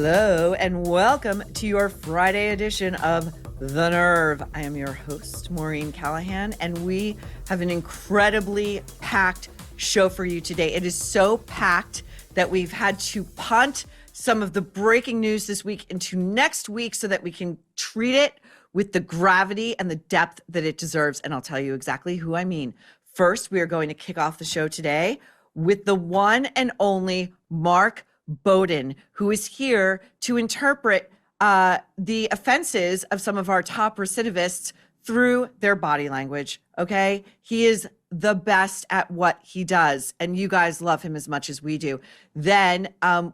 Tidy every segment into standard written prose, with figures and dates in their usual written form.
Hello and welcome to your Friday edition of The Nerve. I am your host, Maureen Callahan, and we have an incredibly packed show for you today. It is so packed that we've had to punt some of the breaking news this week into next week so that we can treat it with the gravity and the depth that it deserves. And I'll tell you exactly who I mean. First, we are going to kick off the show today with the one and only Mark Bowden, who is here to interpret the offenses of some of our top recidivists through their body language, okay? He is the best at what he does, and you guys love him as much as we do. Then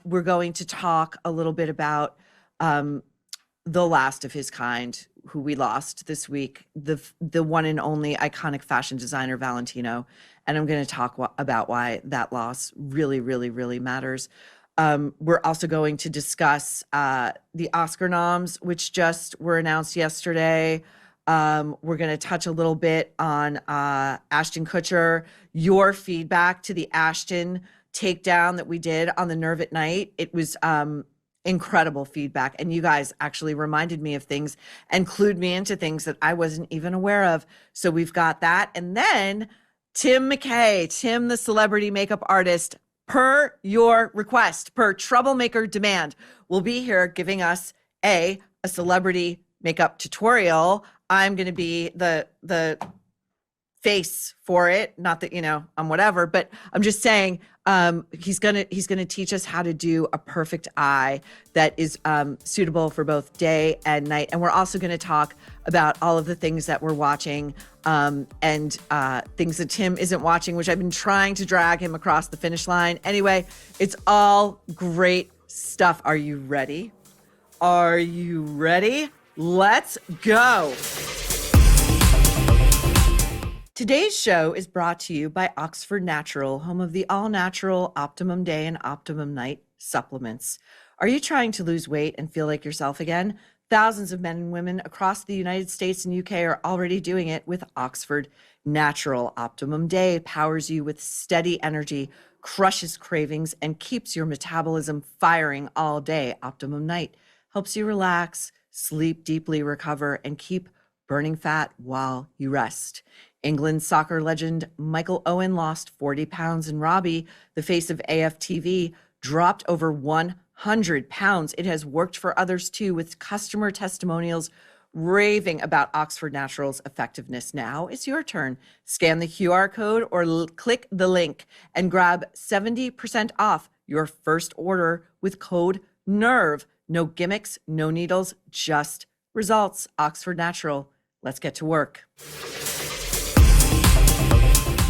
we're going to talk a little bit about the last of his kind, who we lost this week, the one and only iconic fashion designer, Valentino. And I'm going to talk about why that loss really, really, really matters. We're also going to discuss the Oscar noms, which just were announced yesterday. We're going to touch a little bit on Ashton Kutcher, your feedback to the Ashton takedown that we did on the Nerve at Night. It was incredible feedback. And you guys actually reminded me of things and clued me into things that I wasn't even aware of. So we've got that. And then Tim McKay, Tim, the celebrity makeup artist, per your request, per troublemaker demand, will be here giving us a celebrity makeup tutorial. I'm going to be the face for it. Not that, I'm whatever, but I'm just saying he's going to teach us how to do a perfect eye that is suitable for both day and night. And we're also going to talk about all of the things that we're watching and things that Tim isn't watching, which I've been trying to drag him across the finish line. Anyway, it's all great stuff. Are you ready? Are you ready? Let's go. Today's show is brought to you by Oxford Natural, home of the all-natural Optimum Day and Optimum Night supplements. Are you trying to lose weight and feel like yourself again? Thousands of men and women across the United States and UK are already doing it with Oxford Natural. Optimum Day powers you with steady energy, crushes cravings, and keeps your metabolism firing all day. Optimum Night helps you relax, sleep deeply, recover, and keep burning fat while you rest. England soccer legend Michael Owen lost 40 pounds, and Robbie, the face of AFTV, dropped over 100 pounds. It has worked for others too, with customer testimonials raving about Oxford Natural's effectiveness. Now it's your turn. Scan the QR code or click the link and grab 70% off your first order with code NERVE. No gimmicks, no needles, just results. Oxford Natural. Let's get to work.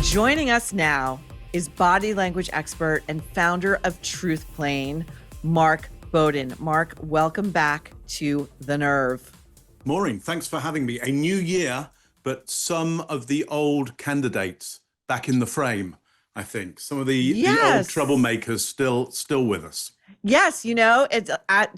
Joining us now is body language expert and founder of Truth Plane, Mark Bowden. Mark, welcome back to The Nerve. Maureen, thanks for having me. A new year, but some of the old candidates back in the frame, I think. Some of the old troublemakers still with us. Yes, it's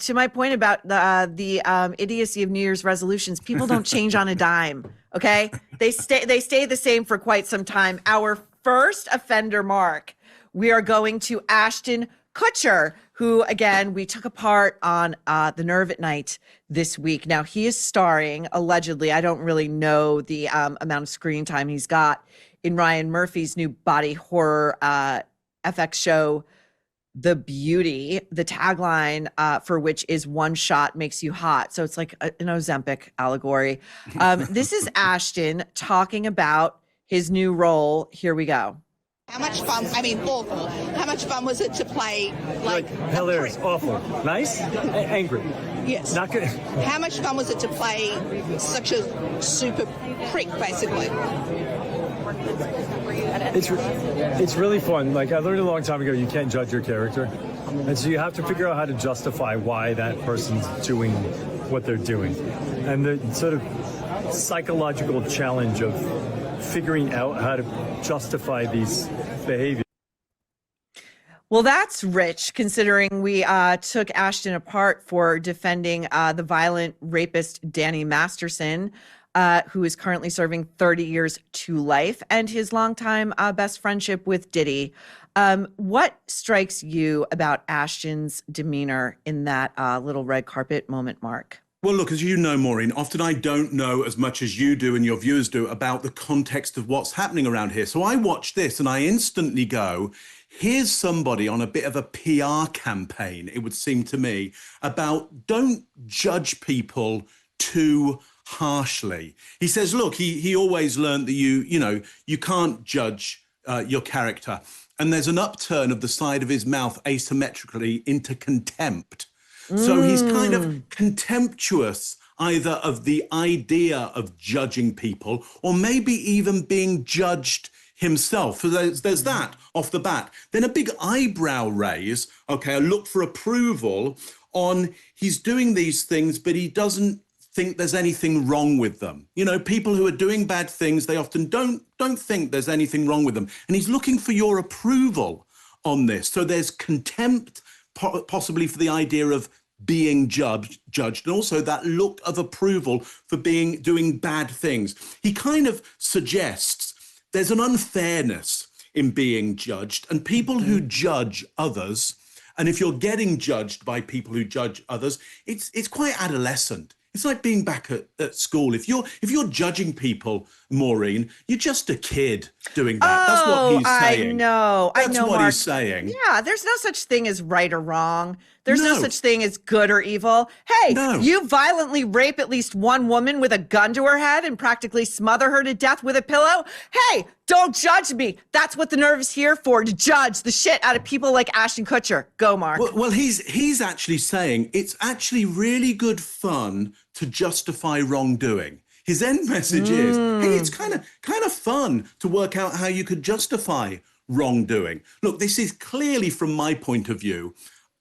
to my point about the idiocy of New Year's resolutions. People don't change on a dime, okay? They stay the same for quite some time. Our first offender, Mark, we are going to Ashton Kutcher, who, again, we took apart on The Nerve at Night this week. Now, he is starring, allegedly, I don't really know the amount of screen time he's got, in Ryan Murphy's new body horror FX show, The Beauty, the tagline for which is "one shot makes you hot." So it's like an Ozempic allegory. This is Ashton talking about his new role. Here we go. How much fun, awful. How much fun was it to play hilarious, awful, nice, angry? Yes. Not good. How much fun was it to play such a super prick, basically? It's really fun. Like, I learned a long time ago, you can't judge your character. And so you have to figure out how to justify why that person's doing what they're doing. And the sort of psychological challenge of figuring out how to justify these behaviors. Well, that's rich, considering we took Ashton apart for defending the violent rapist Danny Masterson, who is currently serving 30 years to life, and his longtime best friendship with Diddy. What strikes you about Ashton's demeanor in that little red carpet moment, Mark? Well, look, as you know, Maureen, often I don't know as much as you do and your viewers do about the context of what's happening around here. So I watch this and I instantly go, here's somebody on a bit of a PR campaign, it would seem to me, about don't judge people too harshly. He says, look, he always learned that you can't judge your character. And there's an upturn of the side of his mouth asymmetrically into contempt. So he's kind of contemptuous either of the idea of judging people or maybe even being judged himself. So there's that off the bat. Then a big eyebrow raise, okay, a look for approval on he's doing these things, but he doesn't think there's anything wrong with them. You know, people who are doing bad things, they often don't think there's anything wrong with them. And he's looking for your approval on this. So there's contempt, possibly for the idea of being judged, and also that look of approval for doing bad things. He kind of suggests there's an unfairness in being judged, and people who judge others, and if you're getting judged by people who judge others, it's quite adolescent. It's like being back at school. If you're judging people, Maureen, you're just a kid doing that. That's what he's saying. I know, That's what Mark. he's saying. Yeah, there's no such thing as right or wrong. There's no such thing as good or evil. Hey, you violently rape at least one woman with a gun to her head and practically smother her to death with a pillow. Hey, don't judge me. That's what the Nerve is here for, to judge the shit out of people like Ashton Kutcher. Go, Mark. Well, he's actually saying it's actually really good fun to justify wrongdoing. His end message is, hey, it's kind of fun to work out how you could justify wrongdoing. Look, this is clearly, from my point of view,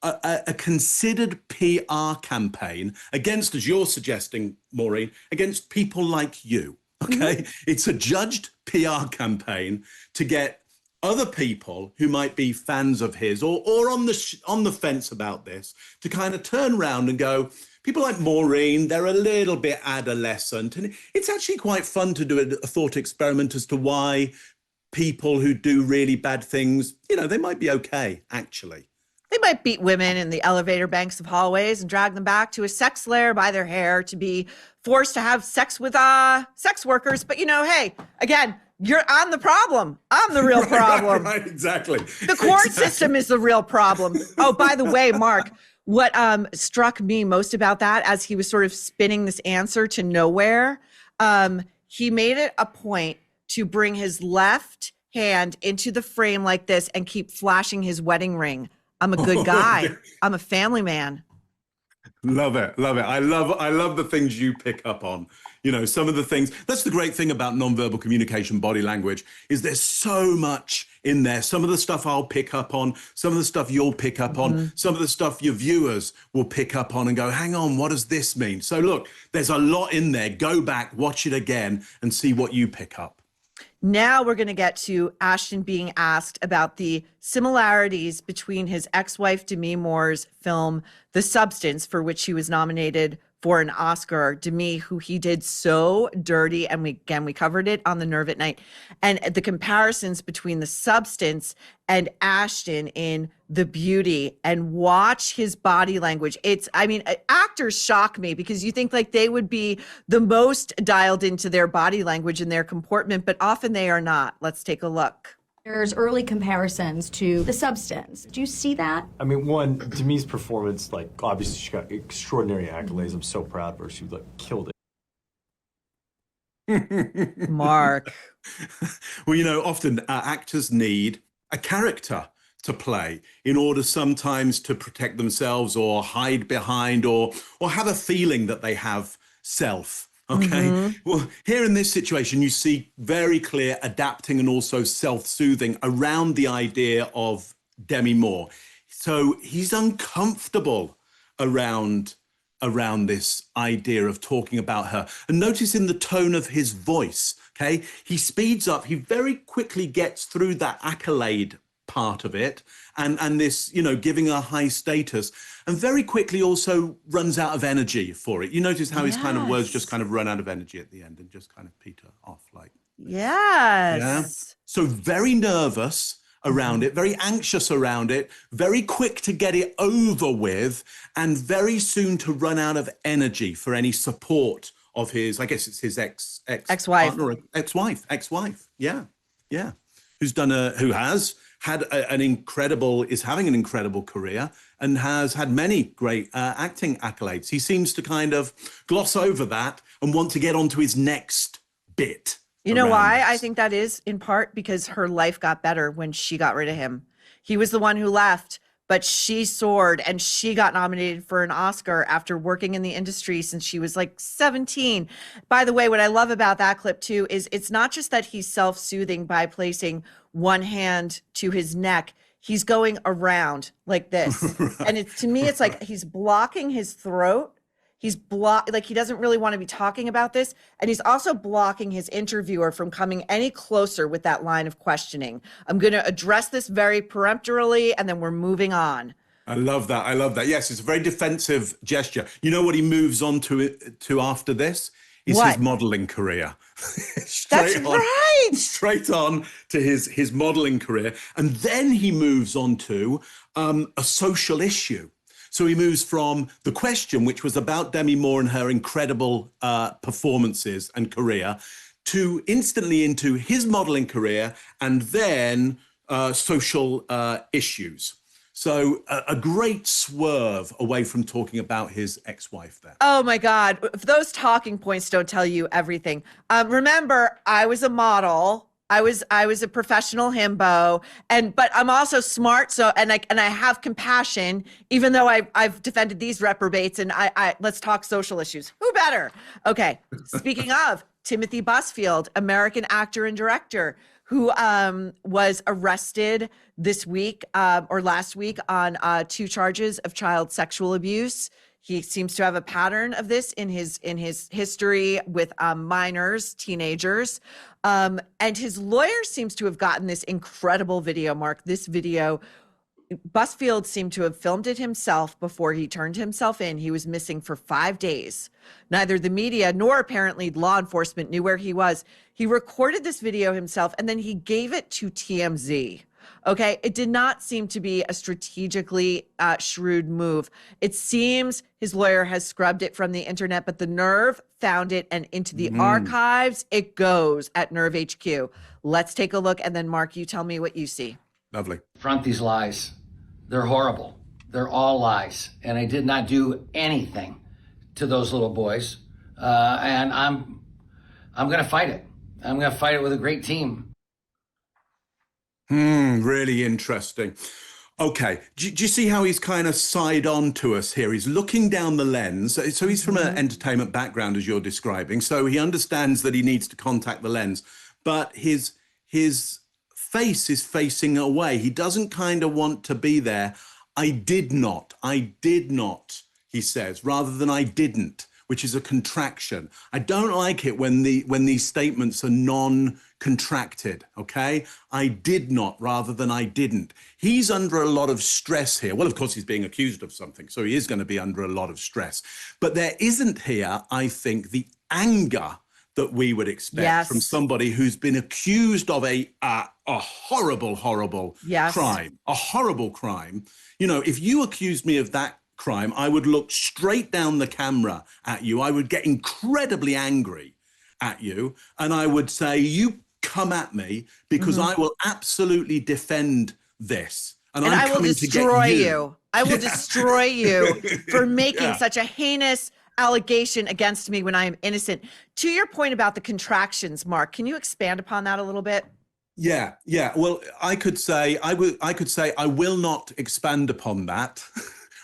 a considered PR campaign against, as you're suggesting, Maureen, against people like you, okay? It's a judged PR campaign to get other people who might be fans of his or on the fence about this to kind of turn around and go, people like Maureen, they're a little bit adolescent. And it's actually quite fun to do a thought experiment as to why people who do really bad things, they might be okay, actually. They might beat women in the elevator banks of hallways and drag them back to a sex lair by their hair to be forced to have sex with sex workers. But, hey, again, I'm the problem. I'm the real problem. Right, exactly. The court system is the real problem. Oh, by the way, Mark, what struck me most about that as he was sort of spinning this answer to nowhere, he made it a point to bring his left hand into the frame like this and keep flashing his wedding ring. I'm a good guy. I'm a family man. Love it. I love the things you pick up on. Some of the things, that's the great thing about nonverbal communication, body language, is there's so much in there. Some of the stuff I'll pick up on, some of the stuff you'll pick up on, some of the stuff your viewers will pick up on and go, hang on, what does this mean? So look, there's a lot in there. Go back, watch it again and see what you pick up. Now we're going to get to Ashton being asked about the similarities between his ex-wife Demi Moore's film The Substance, for which he was nominated for an Oscar. Demi, who he did so dirty, and we covered it on the Nerve at Night, and the comparisons between The Substance and Ashton in The Beauty, and watch his body language. Actors shock me because you think like they would be the most dialed into their body language and their comportment, but often they are not. Let's take a look. There's early comparisons to The Substance. Do you see that? One, Demi's performance, obviously she got extraordinary accolades. I'm so proud of her. She killed it. Mark. Well, often actors need a character to play in order sometimes to protect themselves or hide behind or have a feeling that they have self. Okay. Well, here in this situation, you see very clear adapting and also self-soothing around the idea of Demi Moore. So he's uncomfortable around this idea of talking about her. And notice in the tone of his voice, okay, he speeds up. He very quickly gets through that accolade part of it and this, giving her high status, and very quickly also runs out of energy for it. You notice how his kind of words just kind of run out of energy at the end and just kind of peter off like. Yes. Yeah. So very nervous around it, very anxious around it, very quick to get it over with, and very soon to run out of energy for any support of his, I guess it's his Ex-wife. partner, ex-wife. Yeah. Who has had is having an incredible career and has had many great acting accolades. He seems to kind of gloss over that and want to get onto his next bit. You know why? this. I think that is in part because her life got better when she got rid of him. He was the one who left, but she soared and she got nominated for an Oscar after working in the industry since she was like 17. By the way, what I love about that clip too is it's not just that he's self-soothing by placing one hand to his neck. He's going around like this. Right. And it's, to me, it's like he's blocking his throat. Like he doesn't really want to be talking about this. And he's also blocking his interviewer from coming any closer with that line of questioning. I'm going to address this very peremptorily and then we're moving on. I love that. Yes, it's a very defensive gesture. You know what he moves on to after this? Is his modeling career. That's right. Straight on to his modeling career. And then he moves on to a social issue. So he moves from the question, which was about Demi Moore and her incredible performances and career, to instantly into his modeling career and then social issues. So a great swerve away from talking about his ex-wife there. Oh my God. If those talking points don't tell you everything. Remember, I was a model. I was a professional himbo, but I'm also smart. So, and I have compassion, even though I've defended these reprobates, and let's talk social issues. Who better? Okay. Speaking of Timothy Busfield, American actor and director, who was arrested this week or last week on 2 charges of child sexual abuse. He seems to have a pattern of this in his history with minors, teenagers. And his lawyer seems to have gotten this incredible video, Mark. This video, Busfield seemed to have filmed it himself before he turned himself in. He was missing for 5 days. Neither the media nor apparently law enforcement knew where he was. He recorded this video himself and then he gave it to TMZ. Okay, it did not seem to be a strategically shrewd move. It seems his lawyer has scrubbed it from the internet, but the Nerve found it and into the archives it goes at Nerve HQ. Let's take a look. And then Mark, you tell me what you see. Lovely. Front these lies. They're horrible. They're all lies. And I did not do anything to those little boys. And I'm going to fight it. I'm going to fight it with a great team. Really interesting. Okay, do you see how he's kind of side on to us here? He's looking down the lens. So he's from an entertainment background, as you're describing. So he understands that he needs to contact the lens, but his face is facing away. He doesn't kind of want to be there. I did not, he says, rather than I didn't, which is a contraction. I don't like it when these statements are non-contracted, okay? I did not rather than I didn't. He's under a lot of stress here. Well, of course, he's being accused of something, so he is going to be under a lot of stress. But there isn't here, I think, the anger that we would expect from somebody who's been accused of a horrible crime, a horrible crime. You know, if you accused me of that crime, I would look straight down the camera at you. I would get incredibly angry at you. And I would say, you come at me because I will absolutely defend this. And I'm I will coming destroy to get you. I will destroy you for making such a heinous allegation against me when I am innocent. To your point about the contractions, Mark, can you expand upon that a little bit? Yeah. Well, I could say I will not expand upon that.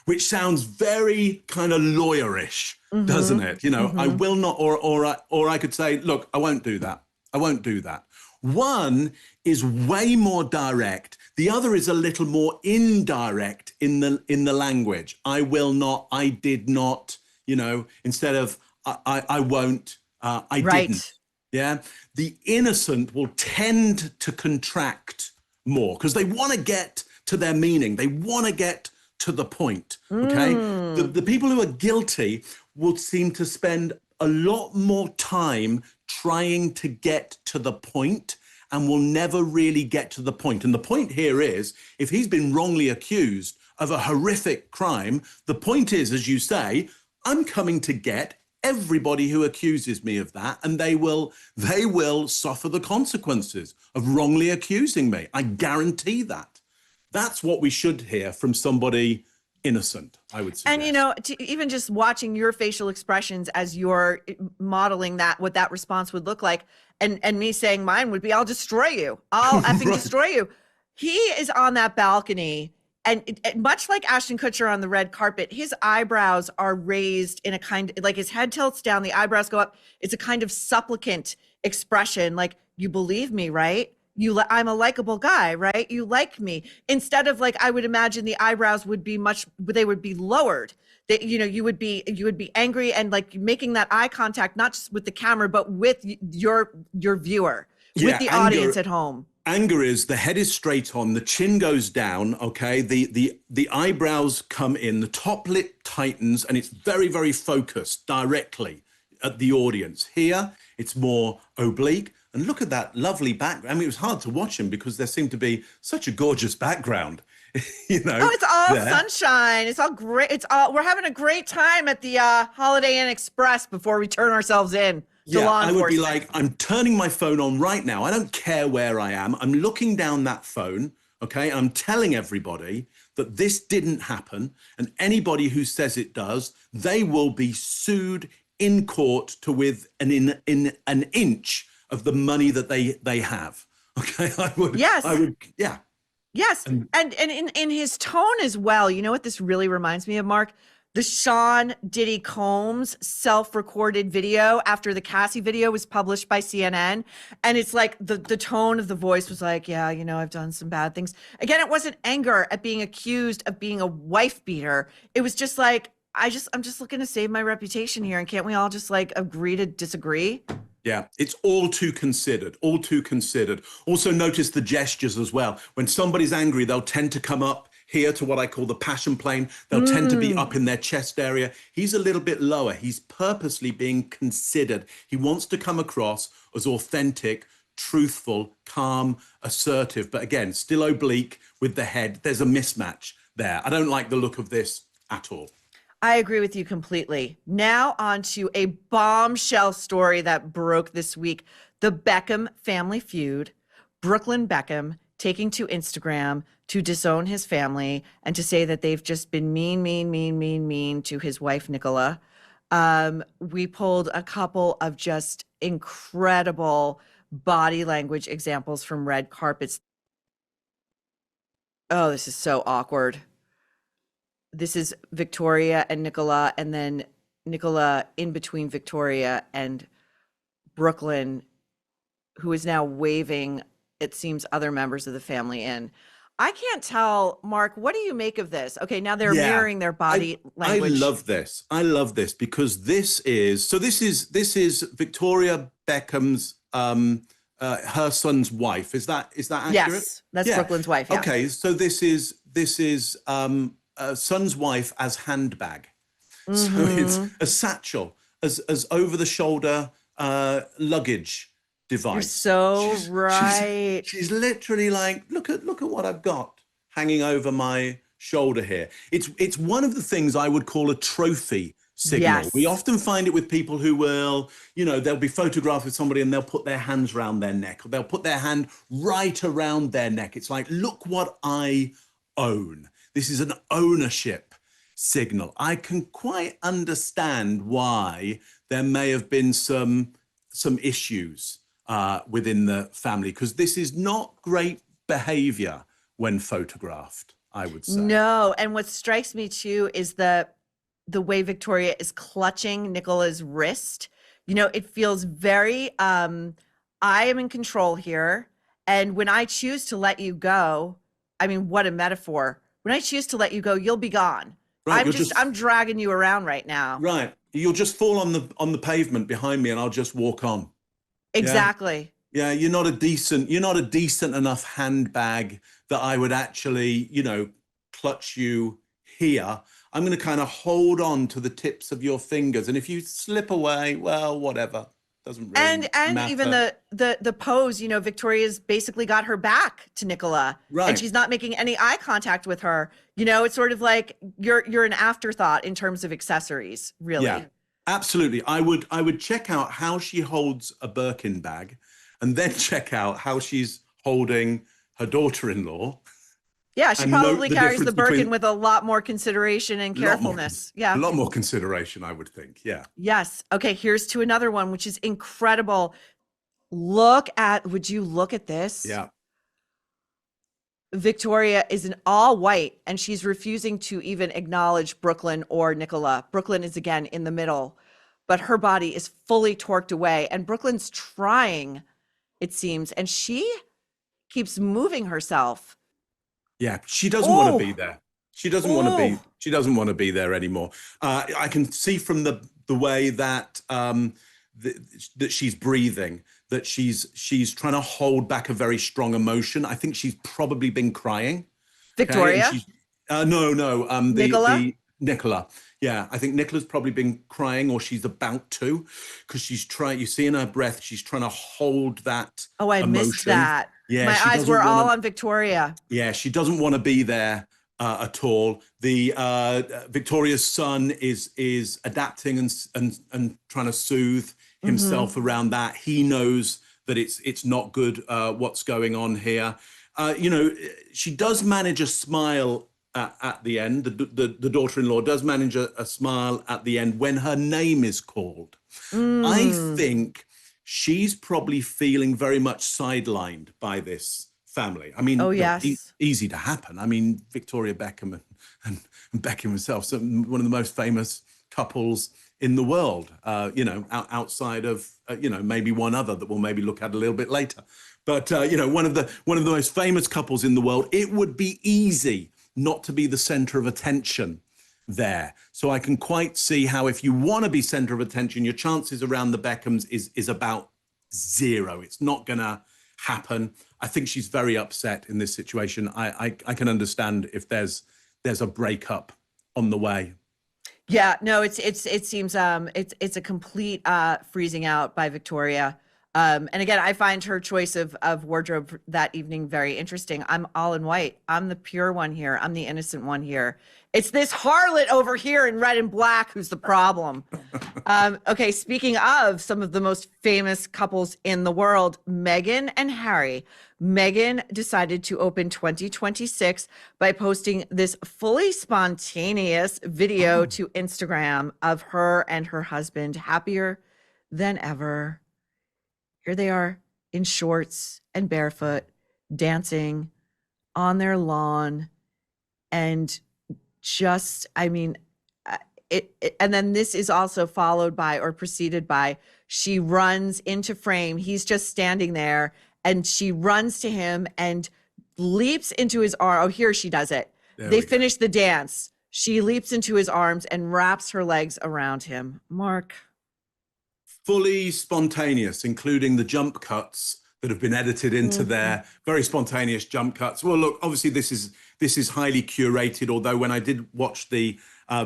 Which sounds very kind of lawyerish, doesn't it? You know, I will not, or I could say, look, I won't do that. I won't do that. One is way more direct. The other is a little more indirect in the language. I will not, I did not, you know, instead of I won't, I didn't. Yeah. The innocent will tend to contract more because they want to get to their meaning. They want to get to the point, okay? The people who are guilty will seem to spend a lot more time trying to get to the point and will never really get to the point. And the point here is, if he's been wrongly accused of a horrific crime, the point is, as you say, I'm coming to get everybody who accuses me of that, and they will suffer the consequences of wrongly accusing me. I guarantee that. That's what we should hear from somebody innocent, I would suggest. And, you know, even just watching your facial expressions as you're modeling that, what that response would look like, and me saying mine would be, I'll destroy you. I'll effing destroy you. He is on that balcony, and much like Ashton Kutcher on the red carpet, his eyebrows are raised in a kind, like his head tilts down, the eyebrows go up. It's a kind of supplicant expression, like, you believe me, right? I'm a likable guy, right? You like me. Instead of, like, I would imagine the eyebrows would be they would be lowered. That, you know, you would be angry and like making that eye contact, not just with the camera, but with your viewer, with the audience at home. Anger is, the head is straight on, the chin goes down, okay? The eyebrows come in, the top lip tightens, and it's very, very focused directly at the audience. Here, it's more oblique. And look at that lovely background. I mean, it was hard to watch him because there seemed to be such a gorgeous background, you know. Oh, it's all sunshine. It's all great. We're having a great time at the Holiday Inn Express before we turn ourselves in to law enforcement. I would be like, I'm turning my phone on right now. I don't care where I am. I'm looking down that phone, okay? I'm telling everybody that this didn't happen. And anybody who says it does, they will be sued in court to within an inch of the money that they have. Okay, I would, yeah. Yes, and in his tone as well. You know what this really reminds me of, Mark? The Sean Diddy Combs self-recorded video after the Cassie video was published by CNN. And it's like the tone of the voice was like, yeah, you know, I've done some bad things. Again, it wasn't anger at being accused of being a wife beater. It was just like, I'm just looking to save my reputation here. And can't we all just like agree to disagree? Yeah, it's all too considered, all too considered. Also notice the gestures as well. When somebody's angry, they'll tend to come up here to what I call the passion plane. They'll tend to be up in their chest area. He's a little bit lower. He's purposely being considered. He wants to come across as authentic, truthful, calm, assertive, but again, still oblique with the head. There's a mismatch there. I don't like the look of this at all. I agree with you completely. Now on to a bombshell story that broke this week. The Beckham family feud. Brooklyn Beckham taking to Instagram to disown his family and to say that they've just been mean to his wife, Nicola. We pulled a couple of just incredible body language examples from red carpets. Oh, this is so awkward. This is Victoria and Nicola, and then Nicola in between Victoria and Brooklyn, who is now waving, it seems, other members of the family in. I can't tell, Mark, what do you make of this? Okay, now they're mirroring their body language. I love this because this is Victoria Beckham's her son's wife. Is that accurate? Yes, that's Brooklyn's wife. Yeah. Okay, so this is son's wife as handbag. So it's a satchel, as over the shoulder luggage device. You're so right. She's literally like, look at what I've got hanging over my shoulder here. It's one of the things I would call a trophy signal. Yes. We often find it with people who will, you know, they'll be photographed with somebody and they'll put their hands around their neck, or they'll put their hand right around their neck. It's like, look what I own. This is an ownership signal. I can quite understand why there may have been some issues within the family, because this is not great behavior when photographed, I would say. No, and what strikes me too is the way Victoria is clutching Nicola's wrist. You know, it feels very, I am in control here. And when I choose to let you go, I mean, what a metaphor. When I choose to let you go, you'll be gone. Right, I'm dragging you around right now. Right. You'll just fall on the pavement behind me and I'll just walk on. Exactly. Yeah, you're not a decent enough handbag that I would actually, you know, clutch you here. I'm going to kind of hold on to the tips of your fingers. And if you slip away, well, whatever. Doesn't really and matter. even the pose, you know, Victoria's basically got her back to Nicola, Right. and she's not making any eye contact with her. You know, it's sort of like you're an afterthought in terms of accessories, really. Yeah, absolutely. I would check out how she holds a Birkin bag, and then check out how she's holding her daughter-in-law. Yeah, she And probably note the carries the difference Birkin between- with a lot more consideration and carefulness. A lot more consideration, I would think. Yeah. Yes. Okay, here's to another one, which is incredible. Would you look at this? Yeah. Victoria is in all white, and she's refusing to even acknowledge Brooklyn or Nicola. Brooklyn is again in the middle, but her body is fully torqued away, and Brooklyn's trying, it seems, and she keeps moving herself. Yeah, she doesn't want Oh. to be there. She doesn't want to be. Oh. She doesn't want to be there anymore. I can see from the way that that she's breathing, that she's trying to hold back a very strong emotion. I think she's probably been crying. Victoria? Okay? No. Nicola? Nicola. Yeah, I think Nicola's probably been crying, or she's about to, because she's trying. You see in her breath, she's trying to hold that. Oh, I missed emotion. that. Yeah, my she eyes doesn't were all wanna- on Victoria. Yeah, she doesn't want to be there at all. The Victoria's son is adapting and trying to soothe himself around that. He knows that it's not good what's going on here. You know, she does manage a smile at the end. The daughter-in-law does manage a smile at the end when her name is called. I think she's probably feeling very much sidelined by this family. I mean, Oh, look, yes. easy to happen. I mean, Victoria Beckham and Beckham himself, one of the most famous couples in the world, you know, outside of, you know, maybe one other that we'll maybe look at a little bit later. But, you know, one of the most famous couples in the world. It would be easy not to be the center of attention there. So I can quite see how, if you want to be center of attention, your chances around the Beckhams is about zero. It's not going to happen. I think she's very upset in this situation. I can understand if there's a breakup on the way. Yeah, no, it seems it's a complete freezing out by Victoria. And again, I find her choice of wardrobe that evening very interesting. I'm all in white. I'm the pure one here. I'm the innocent one here. It's this harlot over here in red and black who's the problem. Okay, speaking of some of the most famous couples in the world, Meghan and Harry. Meghan decided to open 2026 by posting this fully spontaneous video to Instagram of her and her husband, happier than ever. Here they are in shorts and barefoot, dancing on their lawn. And just, I mean, and then this is also followed by or preceded by, she runs into frame. He's just standing there, and she runs to him and leaps into his arm. Oh, here she does it. They finish the dance. She leaps into his arms and wraps her legs around him. Mark. Fully spontaneous, including the jump cuts that have been edited into there. Very spontaneous jump cuts. Well, look, obviously this is highly curated, although when I did watch the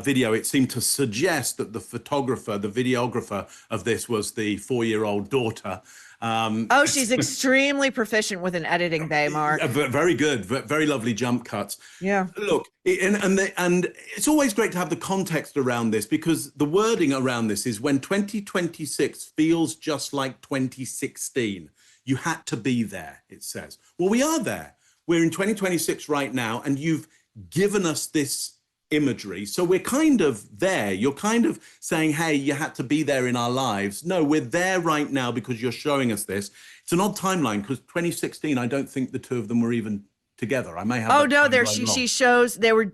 video, it seemed to suggest that the photographer, the videographer of this was the 4-year-old daughter. Oh, she's extremely proficient with an editing bay, Mark. Very good, very lovely jump cuts. Yeah. Look, and it's always great to have the context around this, because the wording around this is, when 2026 feels just like 2016, you had to be there, it says. Well, we are there. We're in 2026 right now, and you've given us this imagery. So we're kind of there. You're kind of saying, hey, you had to be there in our lives. No, we're there right now because you're showing us this. It's an odd timeline, because 2016, I don't think the two of them were even together. I may have. Oh no, there she shows they were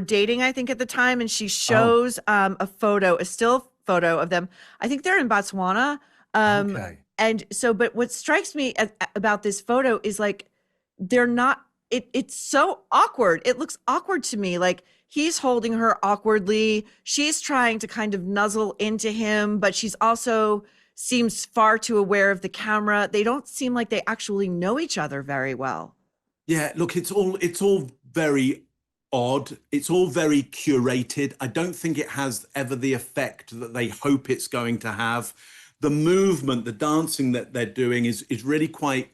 dating, I think, at the time, and she shows a still photo of them. I think they're in Botswana. Okay. And so, but what strikes me about this photo is, like, they're not. It's so awkward. It looks awkward to me. Like, he's holding her awkwardly. She's trying to kind of nuzzle into him, but she's also seems far too aware of the camera. They don't seem like they actually know each other very well. Yeah, look, it's all very odd. It's all very curated. I don't think it has ever the effect that they hope it's going to have. the movement, the dancing that they're doing is really quite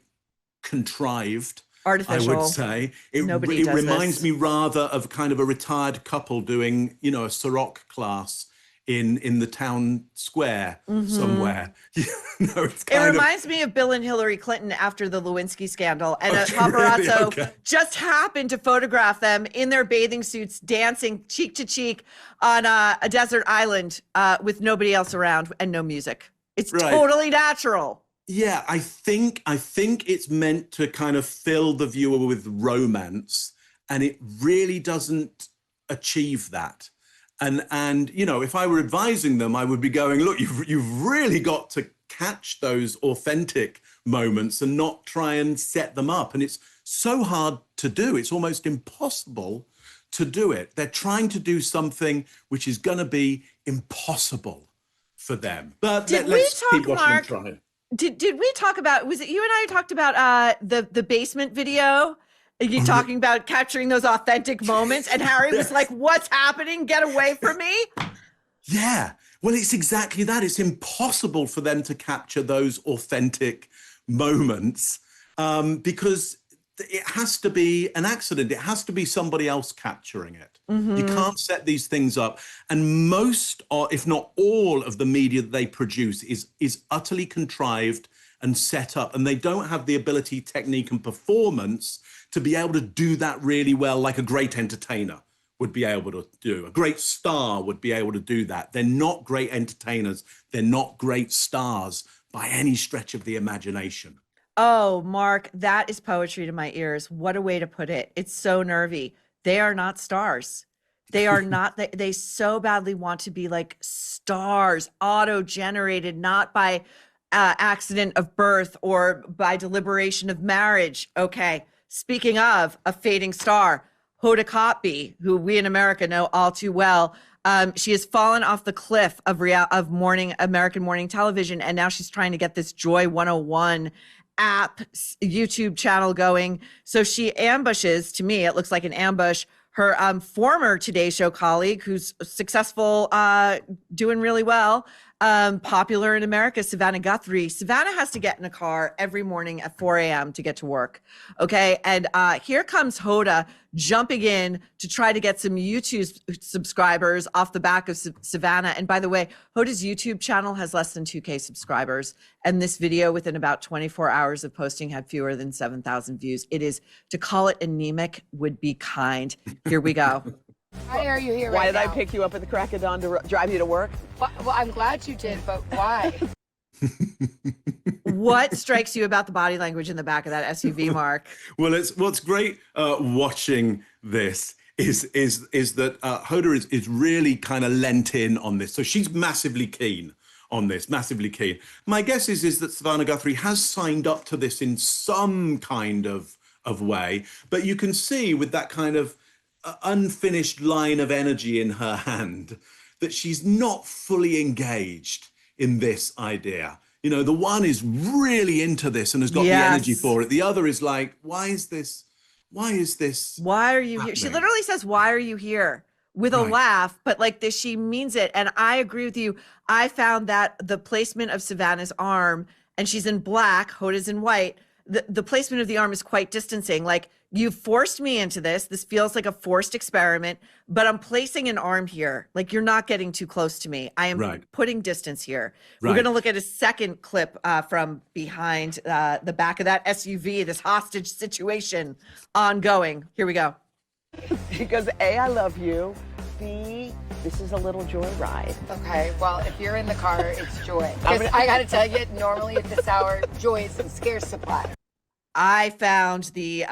contrived. Artificial. I would say it Nobody does reminds this. me rather of kind of a retired couple doing, you know, a Ciroc class in the town square somewhere. You know, it's It kind of reminds me of Bill and Hillary Clinton after the Lewinsky scandal, and a paparazzo really? Okay. just happened to photograph them in their bathing suits dancing cheek to cheek on a desert island with nobody else around and no music. It's Right. totally natural. Yeah, I think it's meant to kind of fill the viewer with romance, and it really doesn't achieve that. And you know, if I were advising them, I would be going, look, you've really got to catch those authentic moments and not try and set them up. And it's so hard to do. It's almost impossible to do it. They're trying to do something which is going to be impossible for them. But let's keep watching Mark? them try. Did we talk about, was it you and I who talked about the basement video? You talking about capturing those authentic moments, and Harry was like, "What's happening? Get away from me!" Yeah, well, it's exactly that. It's impossible for them to capture those authentic moments because it has to be an accident. It has to be somebody else capturing it. You can't set these things up. And most, or if not all, of the media that they produce is utterly contrived and set up, and they don't have the ability, technique, and performance to be able to do that really well, like a great entertainer would be able to do. A great star would be able to do that. They're not great entertainers. They're not great stars by any stretch of the imagination. Oh, Mark, that is poetry to my ears. What a way to put it. It's so nervy. They are not stars. They are not, they so badly want to be like stars, auto-generated, not by accident of birth or by deliberation of marriage. Okay. Speaking of a fading star, Hoda Kotb, who we in America know all too well, she has fallen off the cliff of American morning television, and now she's trying to get this Joy 101 app YouTube channel going. So she ambushes, to me, it looks like an ambush, her former Today Show colleague, who's successful, doing really well, popular in America, Savannah Guthrie. Savannah has to get in a car every morning at 4 a.m. to get to work. Okay. And here comes Hoda jumping in to try to get some YouTube subscribers off the back of Savannah. And by the way, Hoda's YouTube channel has less than 2K subscribers. And this video within about 24 hours of posting had fewer than 7,000 views. It is, to call it anemic would be kind. Here we go. Why are you here Why right did I now? pick you up at the crack of dawn to drive you to work? Well, I'm glad you did, but why? What strikes you about the body language in the back of that SUV, Mark? Well, what's great watching this is that Hoda is really kind of lent in on this. So she's massively keen on this, massively keen. My guess is that Savannah Guthrie has signed up to this in some kind of way, but you can see with that kind of unfinished line of energy in her hand that she's not fully engaged in this idea. You know, the one is really into this and has got the energy for it. The other is like, why is this? Why Why are you here? She literally says, "Why are you here?" with a laugh, but like this, she means it. And I agree with you. I found that the placement of Savannah's arm, and she's in black, Hoda's in white, the placement of the arm is quite distancing. Like, you've forced me into this. This feels like a forced experiment, but I'm placing an arm here. Like, you're not getting too close to me. I am putting distance here. We're going to look at a second clip from behind the back of that SUV, this hostage situation ongoing. Here we go. Because A, I love you. B, this is a little joyride. Okay, well, if you're in the car, it's joy. Because I got to tell you, normally at this hour, joy is in scarce supply. I found the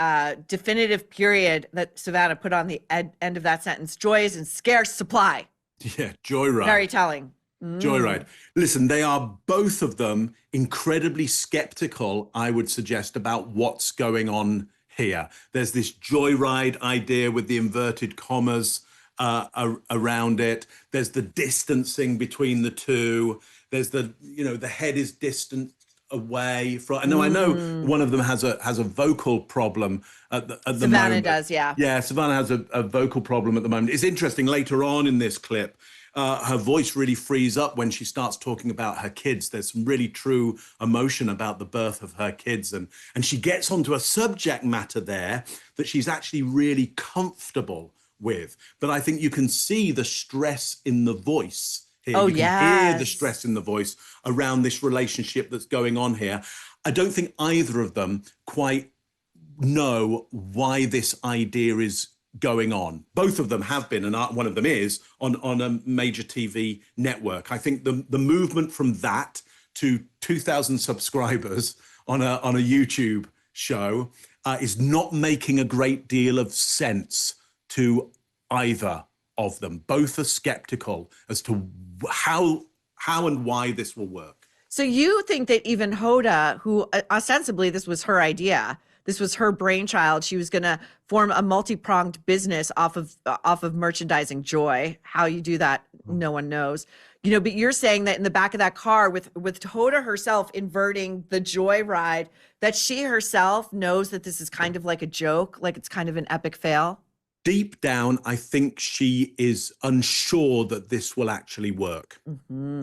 definitive period that Savannah put on the end of that sentence. Joy is in scarce supply. Yeah, joyride. Very telling. Joyride. Listen, they are both of them incredibly skeptical, I would suggest, about what's going on here. There's this joyride idea with the inverted commas around it. There's the distancing between the two. There's the, you know, the head is distant away from. I know one of them has a vocal problem at the moment. Savannah does, yeah. Yeah, Savannah has a vocal problem at the moment. It's interesting later on in this clip. Her voice really frees up when she starts talking about her kids. There's some really true emotion about the birth of her kids. And she gets onto a subject matter there that she's actually really comfortable with. But I think you can see the stress in the voice here. Oh, you can hear the yes. stress in the voice around this relationship that's going on here. I don't think either of them quite know why this idea is going on. Both of them have been, and one of them is, on a major TV network. I think the movement from that to 2,000 subscribers on a YouTube show is not making a great deal of sense to either of them. Both are skeptical as to how and why this will work. So you think that even Hoda, who ostensibly this was her idea, this was her brainchild, she was going to form a multi-pronged business off of merchandising joy. How you do that, no one knows. You know, but you're saying that in the back of that car with Hoda herself inverting the joy ride, that she herself knows that this is kind of like a joke, like it's kind of an epic fail. Deep down, I think she is unsure that this will actually work.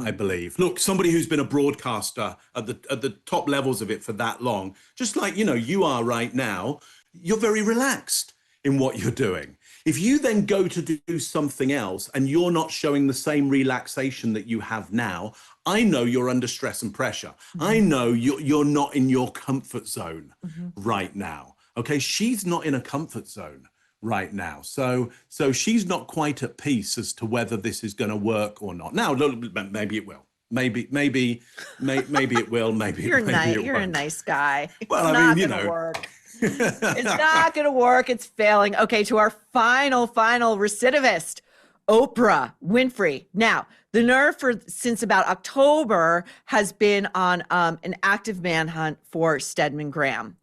I believe. Look, somebody who's been a broadcaster at the top levels of it for that long, just like, you are right now, you're very relaxed in what you're doing. If you then go to do something else and you're not showing the same relaxation that you have now, I know you're under stress and pressure. I know you're not in your comfort zone right now. Okay, she's not in a comfort zone right now. So she's not quite at peace as to whether this is going to work or not. Now, maybe it will. Maybe it will. Maybe You're maybe nice. it You're a won't. nice guy. Well, It's I not mean, gonna work. It's not going to work. It's failing. Okay, to our final recidivist, Oprah Winfrey. Now, the nerve since about October has been on an active manhunt for Stedman Graham,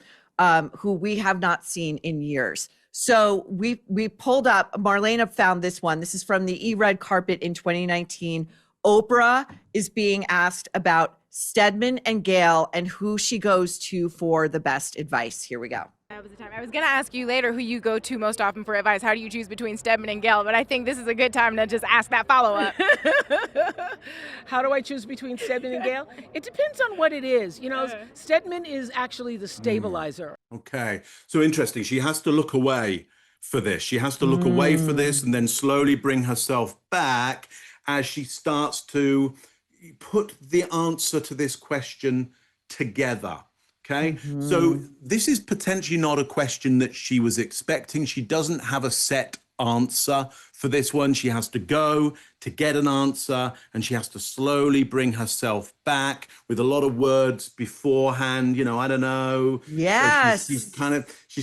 who we have not seen in years. So we pulled up, Marlena found this one. This is from the E-Red Carpet in 2019. Oprah is being asked about Stedman and Gayle and who she goes to for the best advice. Here we go. That was the time. I was going to ask you later who you go to most often for advice. How do you choose between Stedman and Gayle? But I think this is a good time to just ask that follow-up. How do I choose between Stedman and Gayle? It depends on what it is. Stedman is actually the stabilizer. Okay, so interesting. She has to look away for this. She has to look away for this and then slowly bring herself back as she starts to put the answer to this question together. Okay, so this is potentially not a question that she was expecting. She doesn't have a set answer for this one. She has to go to get an answer and she has to slowly bring herself back with a lot of words beforehand. I don't know. Yes. So she's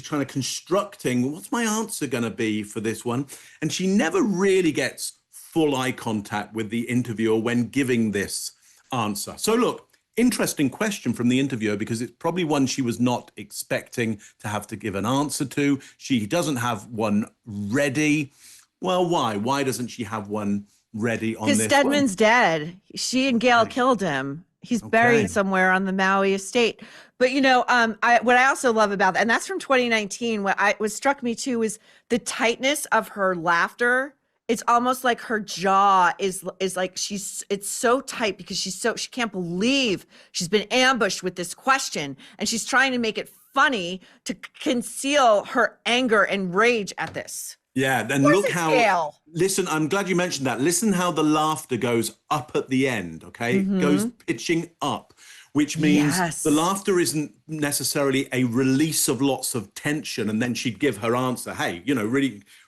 trying to constructing what's my answer going to be for this one. And she never really gets full eye contact with the interviewer when giving this answer. So look, interesting question from the interviewer because it's probably one she was not expecting to have to give an answer to. She doesn't have one ready. Well, why? Why doesn't she have one ready on this one? Because Stedman's dead. She and Gayle killed him. He's buried somewhere on the Maui estate. But what I also love about that, and that's from 2019. What struck me too is the tightness of her laughter. It's almost like her jaw is like it's so tight because she can't believe she's been ambushed with this question and she's trying to make it funny to conceal her anger and rage at this. Yeah, then look how, listen, I'm glad you mentioned that. Listen how the laughter goes up at the end, okay? It goes pitching up, which means the laughter isn't necessarily a release of lots of tension. And then she'd give her answer, hey,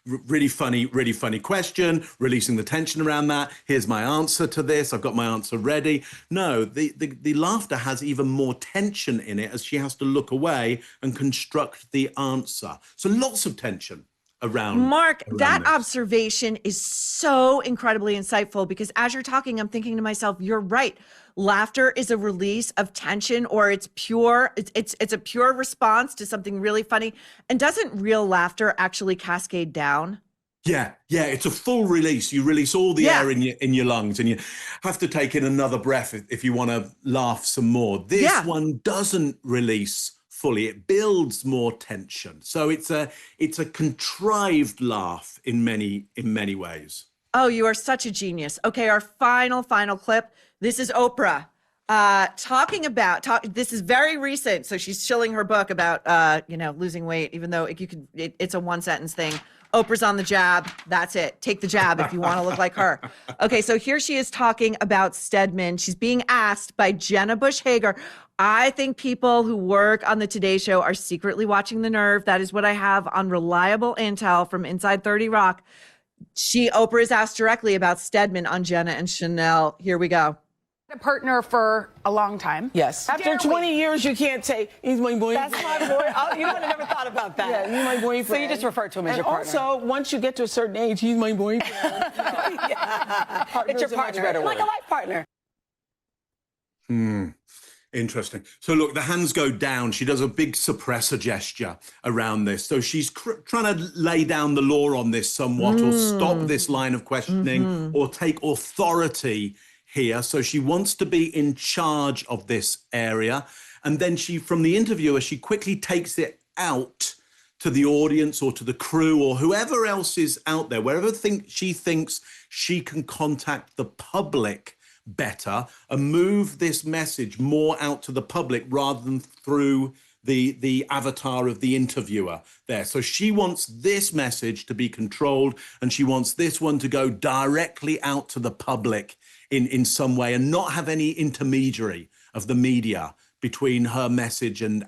really funny question, releasing the tension around that. Here's my answer to this. I've got my answer ready. No, the laughter has even more tension in it as she has to look away and construct the answer. So lots of tension around. Mark, that this. observation is so incredibly insightful because as you're talking, I'm thinking to myself, you're right. Laughter is a release of tension, or it's a pure response to something really funny. And doesn't real laughter actually cascade down? Yeah, it's a full release. You release all the air in your lungs, and you have to take in another breath if you want to laugh some more. This one doesn't release fully. It builds more tension. So it's a contrived laugh in many ways. Oh, you are such a genius. Okay, our final clip. This is Oprah talking about this is very recent. So she's shilling her book about losing weight, even though it's a one sentence thing. Oprah's on the jab. That's it. Take the jab if you want to look like her. Okay, so here she is talking about Stedman. She's being asked by Jenna Bush Hager. I think people who work on the Today Show are secretly watching The Nerve. That is what I have on reliable intel from Inside 30 Rock. Oprah is asked directly about Stedman on Jenna and Chanel. Here we go. A partner for a long time. Yes. After 20 years, you can't say, he's my boyfriend. That's my boy. You know, I never thought about that. Yeah, he's my boyfriend. So you just refer to him as your partner. And also, once you get to a certain age, he's my boyfriend. It's your partner. Like a life partner. Interesting. So look, the hands go down. She does a big suppressor gesture around this. So she's trying to lay down the law on this somewhat, or stop this line of questioning, or take authority here. So she wants to be in charge of this area. And then from the interviewer, she quickly takes it out to the audience or to the crew or whoever else is out there, wherever she thinks she can contact the public better and move this message more out to the public rather than through the avatar of the interviewer there. So she wants this message to be controlled, and she wants this one to go directly out to the public in some way and not have any intermediary of the media between her message and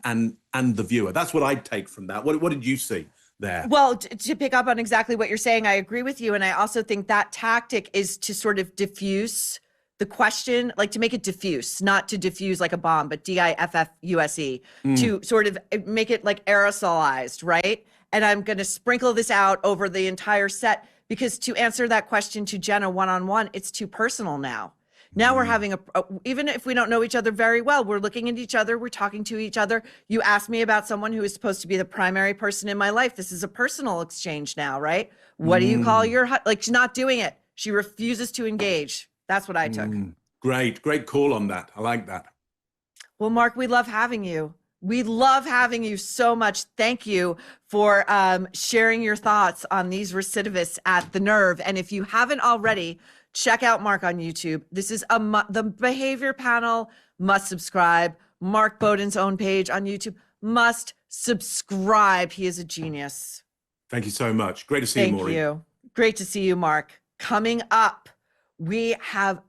the viewer. That's what I'd take from that. What did you see there? Well, to pick up on exactly what you're saying, I agree with you. And I also think that tactic is to sort of diffuse the question, like to make it diffuse, not to diffuse like a bomb, but diffuse, to sort of make it like aerosolized, right? And I'm going to sprinkle this out over the entire set, because to answer that question to Jenna one-on-one, it's too personal now. Now we're having even if we don't know each other very well, we're looking at each other, we're talking to each other. You asked me about someone who is supposed to be the primary person in my life. This is a personal exchange now, right? What do you call your, like, she's not doing it. She refuses to engage. That's what I took. Great call on that. I like that. Well, Mark, we love having you. We love having you so much. Thank you for sharing your thoughts on these recidivists at The Nerve. And if you haven't already, check out Mark on YouTube. This is the Behavior Panel must subscribe. Mark Bowden's own page on YouTube must subscribe. He is a genius. Thank you so much. Great to see you, Maureen. Thank you. Great to see you, Mark. Coming up, we are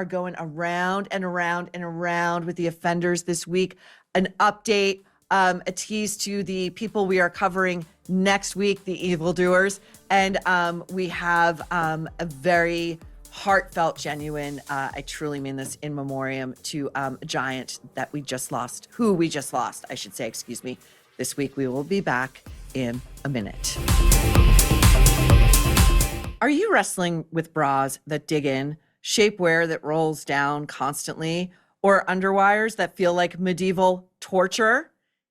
going around and around and around with the offenders this week. An update, a tease to the people we are covering next week, the evildoers. And we have a very heartfelt, genuine, I truly mean this, in memoriam to a giant that we just lost, I should say, excuse me. This week, we will be back in a minute. Are you wrestling with bras that dig in, shapewear that rolls down constantly, or underwires that feel like medieval torture?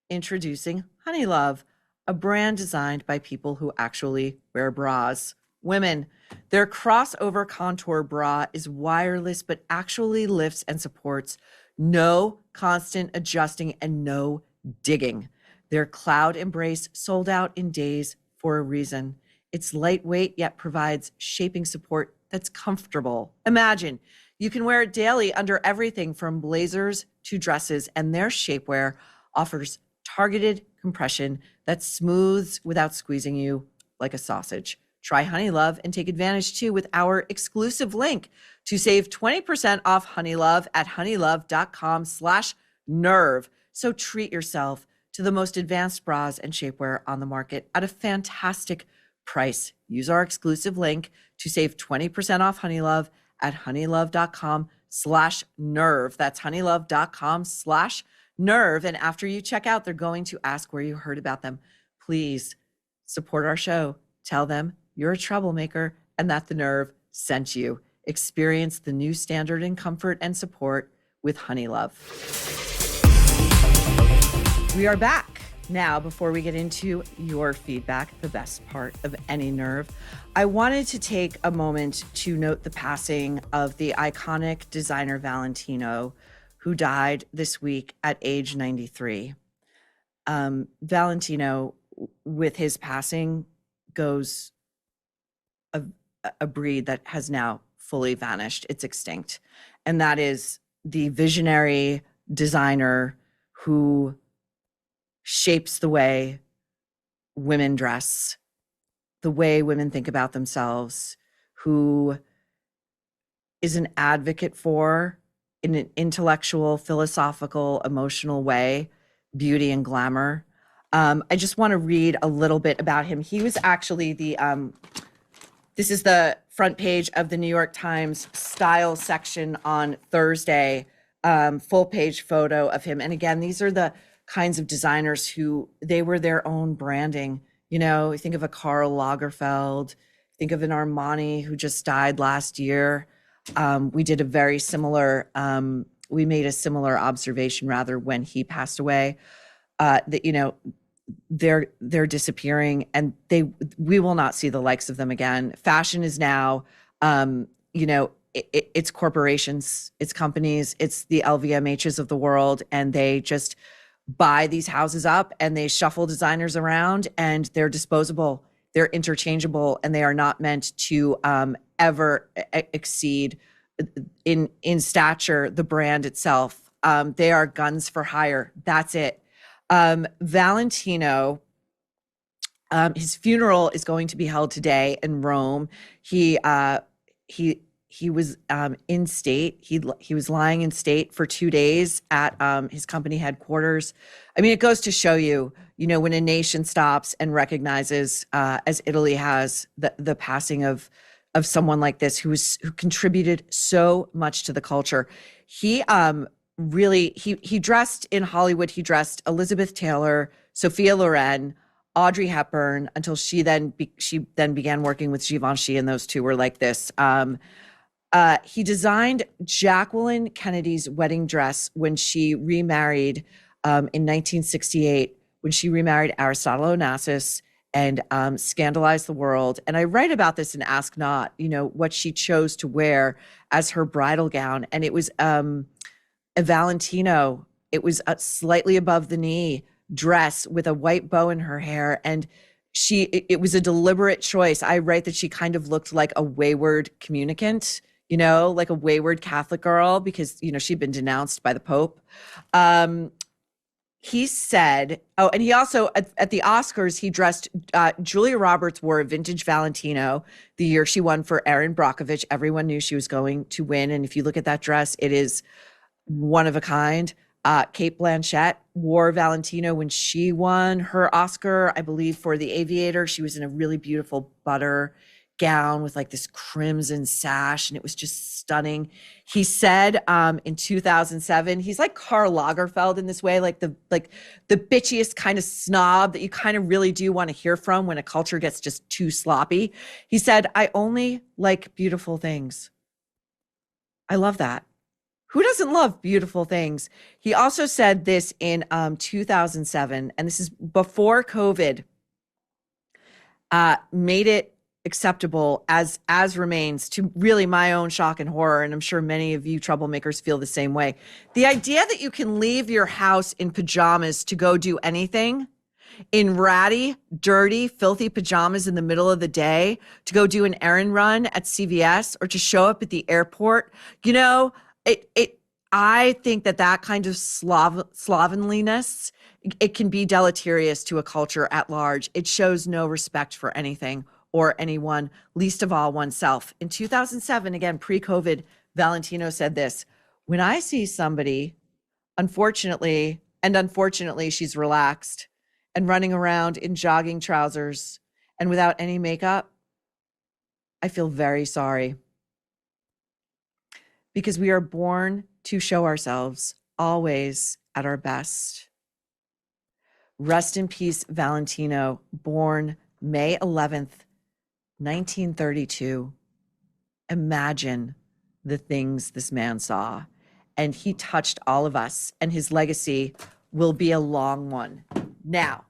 Introducing Honey Love, a brand designed by people who actually wear bras. Women. Their crossover contour bra is wireless, but actually lifts and supports. No constant adjusting and no digging. Their Cloud Embrace sold out in days for a reason. It's lightweight, yet provides shaping support that's comfortable. Imagine you can wear it daily under everything from blazers to dresses, and their shapewear offers targeted compression that smooths without squeezing you like a sausage. Try Honey Love and take advantage too with our exclusive link to save 20% off Honey Love at honeylove.com/nerve. So treat yourself to the most advanced bras and shapewear on the market at a fantastic price. Use our exclusive link to save 20% off Honey Love at honeylove.com/nerve. That's honeylove.com/nerve. And after you check out, they're going to ask where you heard about them. Please support our show. Tell them you're a troublemaker and that The Nerve sent you. Experience the new standard in comfort and support with Honey Love. We are back. Now, before we get into your feedback, the best part of any Nerve, I wanted to take a moment to note the passing of the iconic designer Valentino, who died this week at age 93. Valentino, with his passing, goes a breed that has now fully vanished. It's extinct. And that is the visionary designer who shapes the way women dress, the way women think about themselves, who is an advocate for, in an intellectual, philosophical, emotional way, beauty and glamour. I just want to read a little bit about him. He was actually this is the front page of the New York Times style section on Thursday, full page photo of him. And again, these are the kinds of designers who they were their own branding. You know, think of a Karl Lagerfeld, think of an Armani who just died last year. We did a very similar, we made a similar observation rather when he passed away, that, you know, they're disappearing and we will not see the likes of them again. Fashion is now, you know, it's corporations, it's companies, it's the LVMHs of the world, and they just buy these houses up and they shuffle designers around, and they're disposable, they're interchangeable, and they are not meant to ever exceed in stature the brand itself. They are guns for hire. That's it. Valentino, his funeral is going to be held today in Rome. He was in state. He was lying in state for 2 days at his company headquarters. I mean, it goes to show you, you know, when a nation stops and recognizes, as Italy has, the passing of someone like this who contributed so much to the culture. He really he dressed in Hollywood. He dressed Elizabeth Taylor, Sophia Loren, Audrey Hepburn, until she then began working with Givenchy, and those two were like this. He designed Jacqueline Kennedy's wedding dress when she remarried in 1968, when she remarried Aristotle Onassis and scandalized the world. And I write about this in Ask Not, you know, what she chose to wear as her bridal gown. And it was a Valentino. It was a slightly above the knee dress with a white bow in her hair. And it was a deliberate choice. I write that she kind of looked like a wayward communicant, you know, like a wayward Catholic girl, because, you know, she'd been denounced by the Pope. He said, oh, and he also, at the Oscars, he dressed, Julia Roberts wore a vintage Valentino the year she won for Erin Brockovich. Everyone knew she was going to win. And if you look at that dress, it is one of a kind. Cate Blanchett wore Valentino when she won her Oscar, I believe, for The Aviator. She was in a really beautiful butter gown with like this crimson sash, and it was just stunning. He said in 2007, he's like Karl Lagerfeld in this way, like the bitchiest kind of snob that you kind of really do want to hear from when a culture gets just too sloppy. He said, "I only like beautiful things." I love that. Who doesn't love beautiful things? He also said this in 2007, and this is before COVID made it acceptable as remains, to really my own shock and horror, and I'm sure many of you troublemakers feel the same way. The idea that you can leave your house in pajamas to go do anything, in ratty, dirty, filthy pajamas in the middle of the day, to go do an errand run at CVS or to show up at the airport, you know, I think that kind of slovenliness, it can be deleterious to a culture at large. It shows no respect for anything or anyone, least of all oneself. In 2007, again, pre-COVID, Valentino said this: "When I see somebody, unfortunately, she's relaxed and running around in jogging trousers and without any makeup, I feel very sorry. Because we are born to show ourselves always at our best." Rest in peace, Valentino, born May 11th, 1932. Imagine the things this man saw. And he touched all of us, and his legacy will be a long one. Now,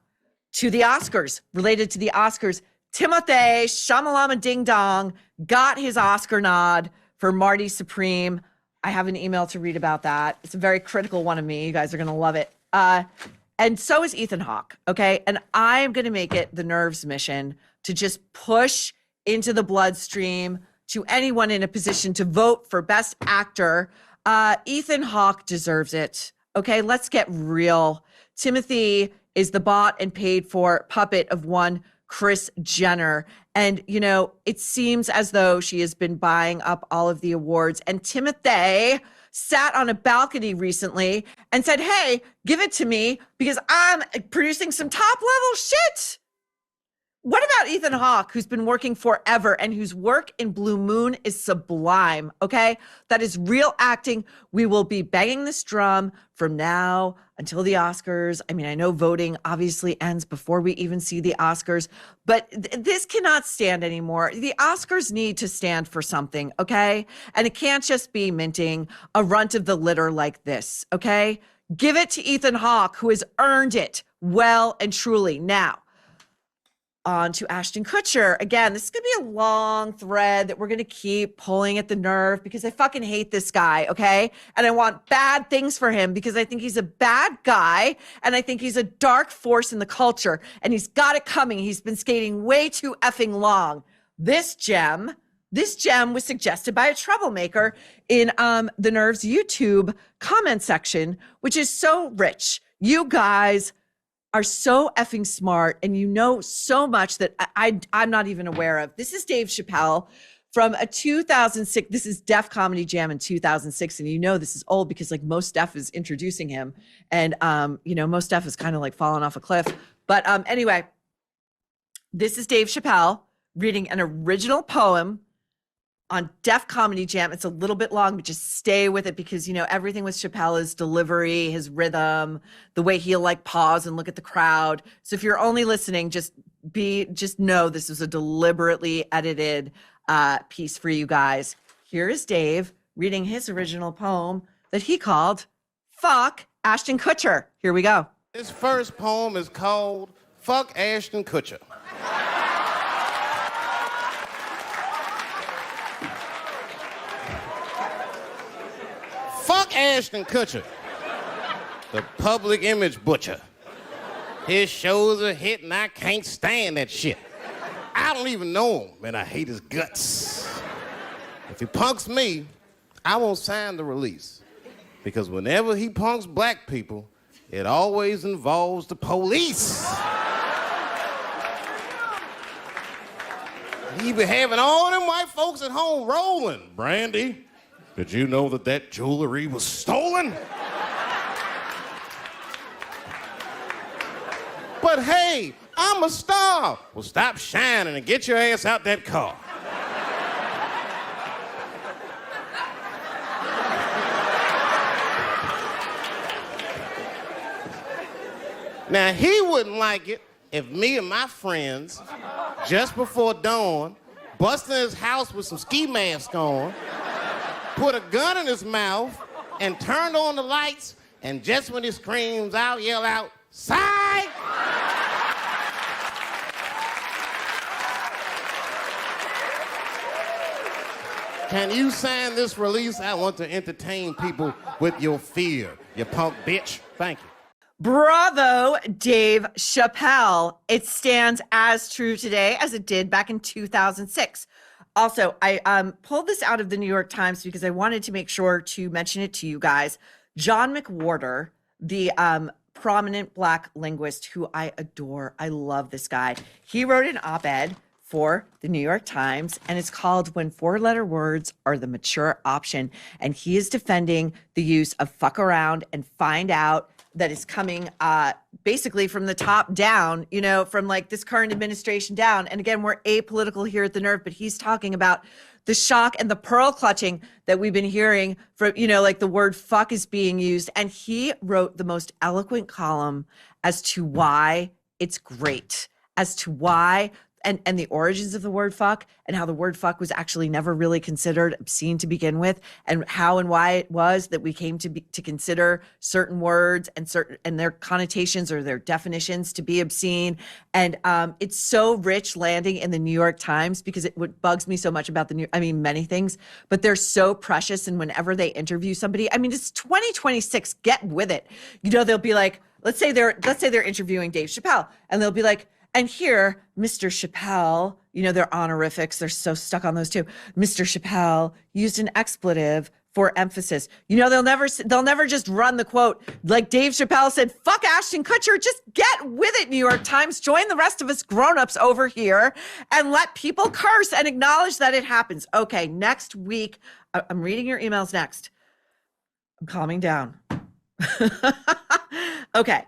to the Oscars, related to the Oscars, Timothée Shamalama Ding Dong got his Oscar nod for Marty Supreme. I have an email to read about that. It's a very critical one of me. You guys are going to love it. And so is Ethan Hawke, okay? And I'm going to make it the Nerves mission to just push into the bloodstream to anyone in a position to vote for Best Actor. Ethan Hawke deserves it. Okay, let's get real. Timothy is the bought and paid for puppet of one Kris Jenner. And, you know, it seems as though she has been buying up all of the awards. And Timothy sat on a balcony recently and said, hey, give it to me because I'm producing some top level shit. What about Ethan Hawke, who's been working forever and whose work in Blue Moon is sublime, okay? That is real acting. We will be banging this drum from now until the Oscars. I mean, I know voting obviously ends before we even see the Oscars, but this cannot stand anymore. The Oscars need to stand for something, okay? And it can't just be minting a runt of the litter like this, okay? Give it to Ethan Hawke, who has earned it well and truly. Now, on to Ashton Kutcher. Again, this is going to be a long thread that we're going to keep pulling at the nerve because I fucking hate this guy, okay? And I want bad things for him because I think he's a bad guy and I think he's a dark force in the culture and he's got it coming. He's been skating way too effing long. This gem was suggested by a troublemaker in the Nerve's YouTube comment section, which is so rich. You guys are so effing smart and you know so much that I'm not even aware of. This is Dave Chappelle from a 2006. This is Def Comedy Jam in 2006. And you know this is old because like Most Def is introducing him. And, you know, Most Def is kind of like falling off a cliff. But anyway, this is Dave Chappelle reading an original poem on Def Comedy Jam. It's a little bit long, but just stay with it because, you know, everything with Chappelle is delivery, his rhythm, the way he'll like pause and look at the crowd. So if you're only listening, just know this is a deliberately edited piece for you guys. Here is Dave reading his original poem that he called Fuck Ashton Kutcher. Here we go. This first poem is called Fuck Ashton Kutcher. Fuck Ashton Kutcher, the public image butcher. His shows are hit and I can't stand that shit. I don't even know him and I hate his guts. If he punks me, I won't sign the release. Because whenever he punks black people, it always involves the police. He be having all them white folks at home rolling. Brandy, did you know that jewelry was stolen? But hey, I'm a star. Well, stop shining and get your ass out that car. Now, he wouldn't like it if me and my friends, just before dawn, busted his house with some ski mask on, put a gun in his mouth, and turned on the lights, and just when he screams, I'll yell out, "Psych!" Can you sign this release? I want to entertain people with your fear, you punk bitch. Thank you. Bravo, Dave Chappelle. It stands as true today as it did back in 2006. Also, I pulled this out of the New York Times because I wanted to make sure to mention it to you guys. John McWhorter, the prominent Black linguist who I adore. I love this guy. He wrote an op-ed for the New York Times, and it's called When Four-Letter Words Are the Mature Option. And he is defending the use of fuck around and find out that is coming basically from the top down, you know, from like this current administration down. And again, we're apolitical here at the Nerve, but he's talking about the shock and the pearl clutching that we've been hearing from, you know, like the word fuck is being used. And he wrote the most eloquent column as to why it's great, as to why and the origins of the word fuck and how the word fuck was actually never really considered obscene to begin with, and how and why it was that we came to consider certain words and their connotations or their definitions to be obscene. And it's so rich landing in the New York Times because what bugs me so much about many things, but they're so precious. And whenever they interview somebody, I mean, it's 2026, get with it. You know, they'll be like, let's say they're interviewing Dave Chappelle, and they'll be like, And here, Mr. Chappelle, they're honorifics. They're so stuck on those two. Mr. Chappelle used an expletive for emphasis. They'll never just run the quote. Like Dave Chappelle said, fuck Ashton Kutcher, just get with it, New York Times. Join the rest of us grown-ups over here and let people curse and acknowledge that it happens. Okay, next week, I'm reading your emails next. I'm calming down. Okay,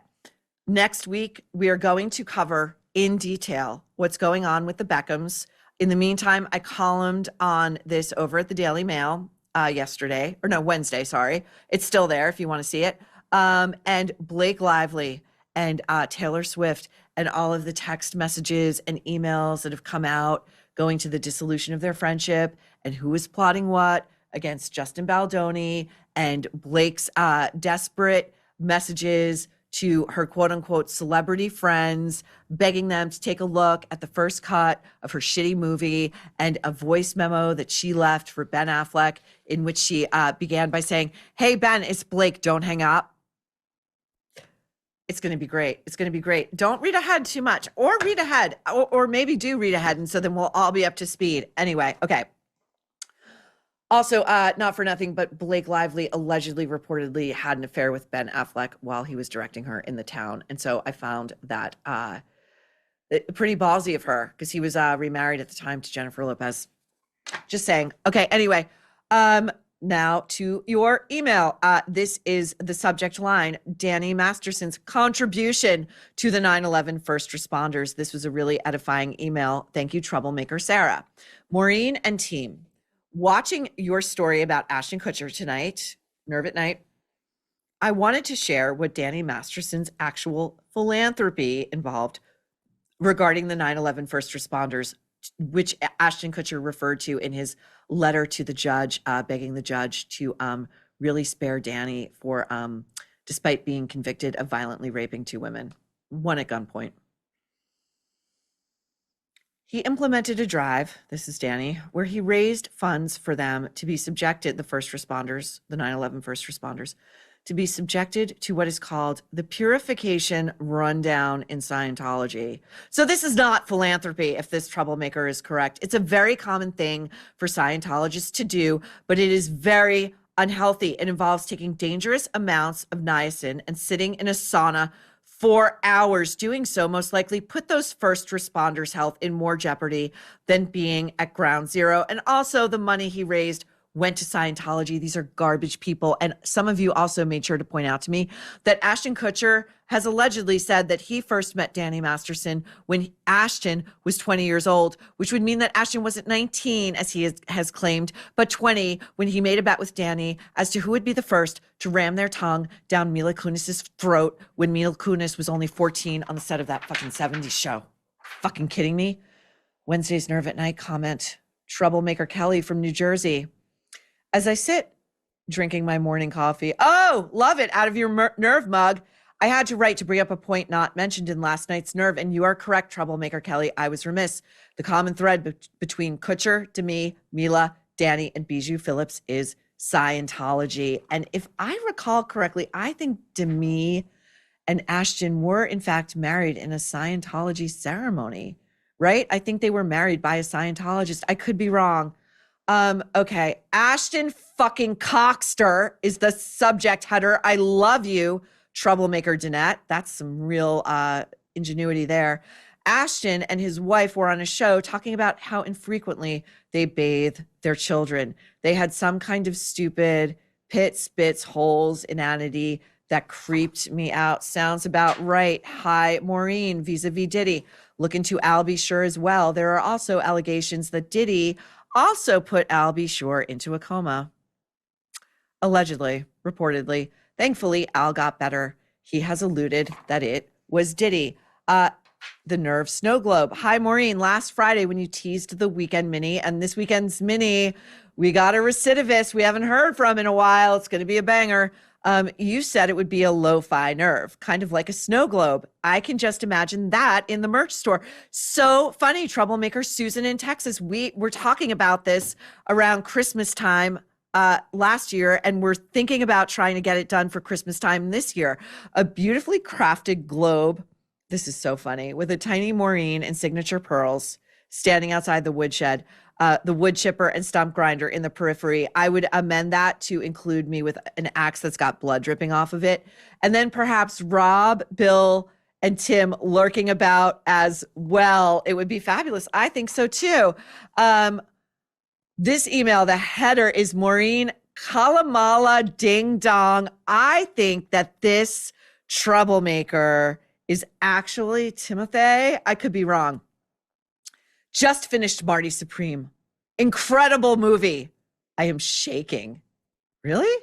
next week, we are going to cover in detail what's going on with the Beckhams. In the meantime, I columned on this over at the Daily Mail Wednesday, sorry. It's still there if you want to see it. And Blake Lively and Taylor Swift and all of the text messages and emails that have come out going to the dissolution of their friendship and who is plotting what against Justin Baldoni and Blake's desperate messages to her quote unquote celebrity friends, begging them to take a look at the first cut of her shitty movie and a voice memo that she left for Ben Affleck in which she began by saying, hey, Ben, it's Blake, don't hang up. It's going to be great. It's going to be great. Don't read ahead too much or read ahead or maybe do read ahead. And so then we'll all be up to speed. Anyway, okay. Also, not for nothing, but Blake Lively allegedly, reportedly had an affair with Ben Affleck while he was directing her in The Town. And so I found that pretty ballsy of her because he was remarried at the time to Jennifer Lopez. Just saying. Okay, anyway, now to your email. This is the subject line, Danny Masterson's contribution to the 9/11 first responders. This was a really edifying email. Thank you, Troublemaker Sarah. Maureen and team. Watching your story about Ashton Kutcher tonight, Nerve at Night, I wanted to share what Danny Masterson's actual philanthropy involved regarding the 9/11 first responders, which Ashton Kutcher referred to in his letter to the judge, begging the judge to really spare Danny for, despite being convicted of violently raping 2 women, one at gunpoint. He implemented a drive, this is Danny, where he raised funds for them to be subjected, the first responders, the 9/11 first responders, to be subjected to what is called the purification rundown in Scientology. So this is not philanthropy, if this troublemaker is correct. It's a very common thing for Scientologists to do, but it is very unhealthy. It involves taking dangerous amounts of niacin and sitting in a sauna for hours. Doing so most likely put those first responders' health in more jeopardy than being at ground zero. And also the money he raised went to Scientology. These are garbage people. And some of you also made sure to point out to me that Ashton Kutcher has allegedly said that he first met Danny Masterson when Ashton was 20 years old, which would mean that Ashton wasn't 19, as he has claimed, but 20 when he made a bet with Danny as to who would be the first to ram their tongue down Mila Kunis's throat when Mila Kunis was only 14 on the set of that fucking 70s show. Fucking kidding me? Wednesday's Nerve at Night comment. Troublemaker Kelly from New Jersey. As I sit drinking my morning coffee, oh, love it, out of your Nerve mug, I had to write to bring up a point not mentioned in last night's Nerve, and you are correct, Troublemaker Kelly. I was remiss. The common thread between Kutcher, Demi, Mila, Danny, and Bijou Phillips is Scientology. And if I recall correctly, I think Demi and Ashton were, in fact, married in a Scientology ceremony, right? I think they were married by a Scientologist. I could be wrong. Okay. Ashton fucking Coxter is the subject header. I love you, Troublemaker Danette. That's some real ingenuity there. Ashton and his wife were on a show talking about how infrequently they bathe their children. They had some kind of stupid pit, spits, holes, inanity that creeped me out. Sounds about right. Hi, Maureen, vis-a-vis Diddy. Look into Albie Shore as well. There are also allegations that Diddy also put Albie Shore into a coma. Allegedly, reportedly. Thankfully, Al got better. He has alluded that it was Diddy. The Nerve Snow Globe. Hi, Maureen. Last Friday when you teased the weekend mini, and this weekend's mini, we got a recidivist we haven't heard from in a while. It's going to be a banger. You said it would be a lo-fi Nerve, kind of like a snow globe. I can just imagine that in the merch store. So funny, Troublemaker Susan in Texas. We were talking about this around Christmas time last year, and we're thinking about trying to get it done for Christmas time this year. A beautifully crafted globe This is so funny. With a tiny Maureen and signature pearls standing outside the woodshed, the wood chipper and stump grinder in the periphery. I would amend that to include me with an axe that's got blood dripping off of it. And then perhaps Rob, Bill, and Tim lurking about as well. It would be fabulous. I think so too. This email, the header is Maureen Kalamala Ding Dong. I think that this troublemaker is actually Timothy. I could be wrong. Just finished Marty Supreme. Incredible movie. I am shaking. Really?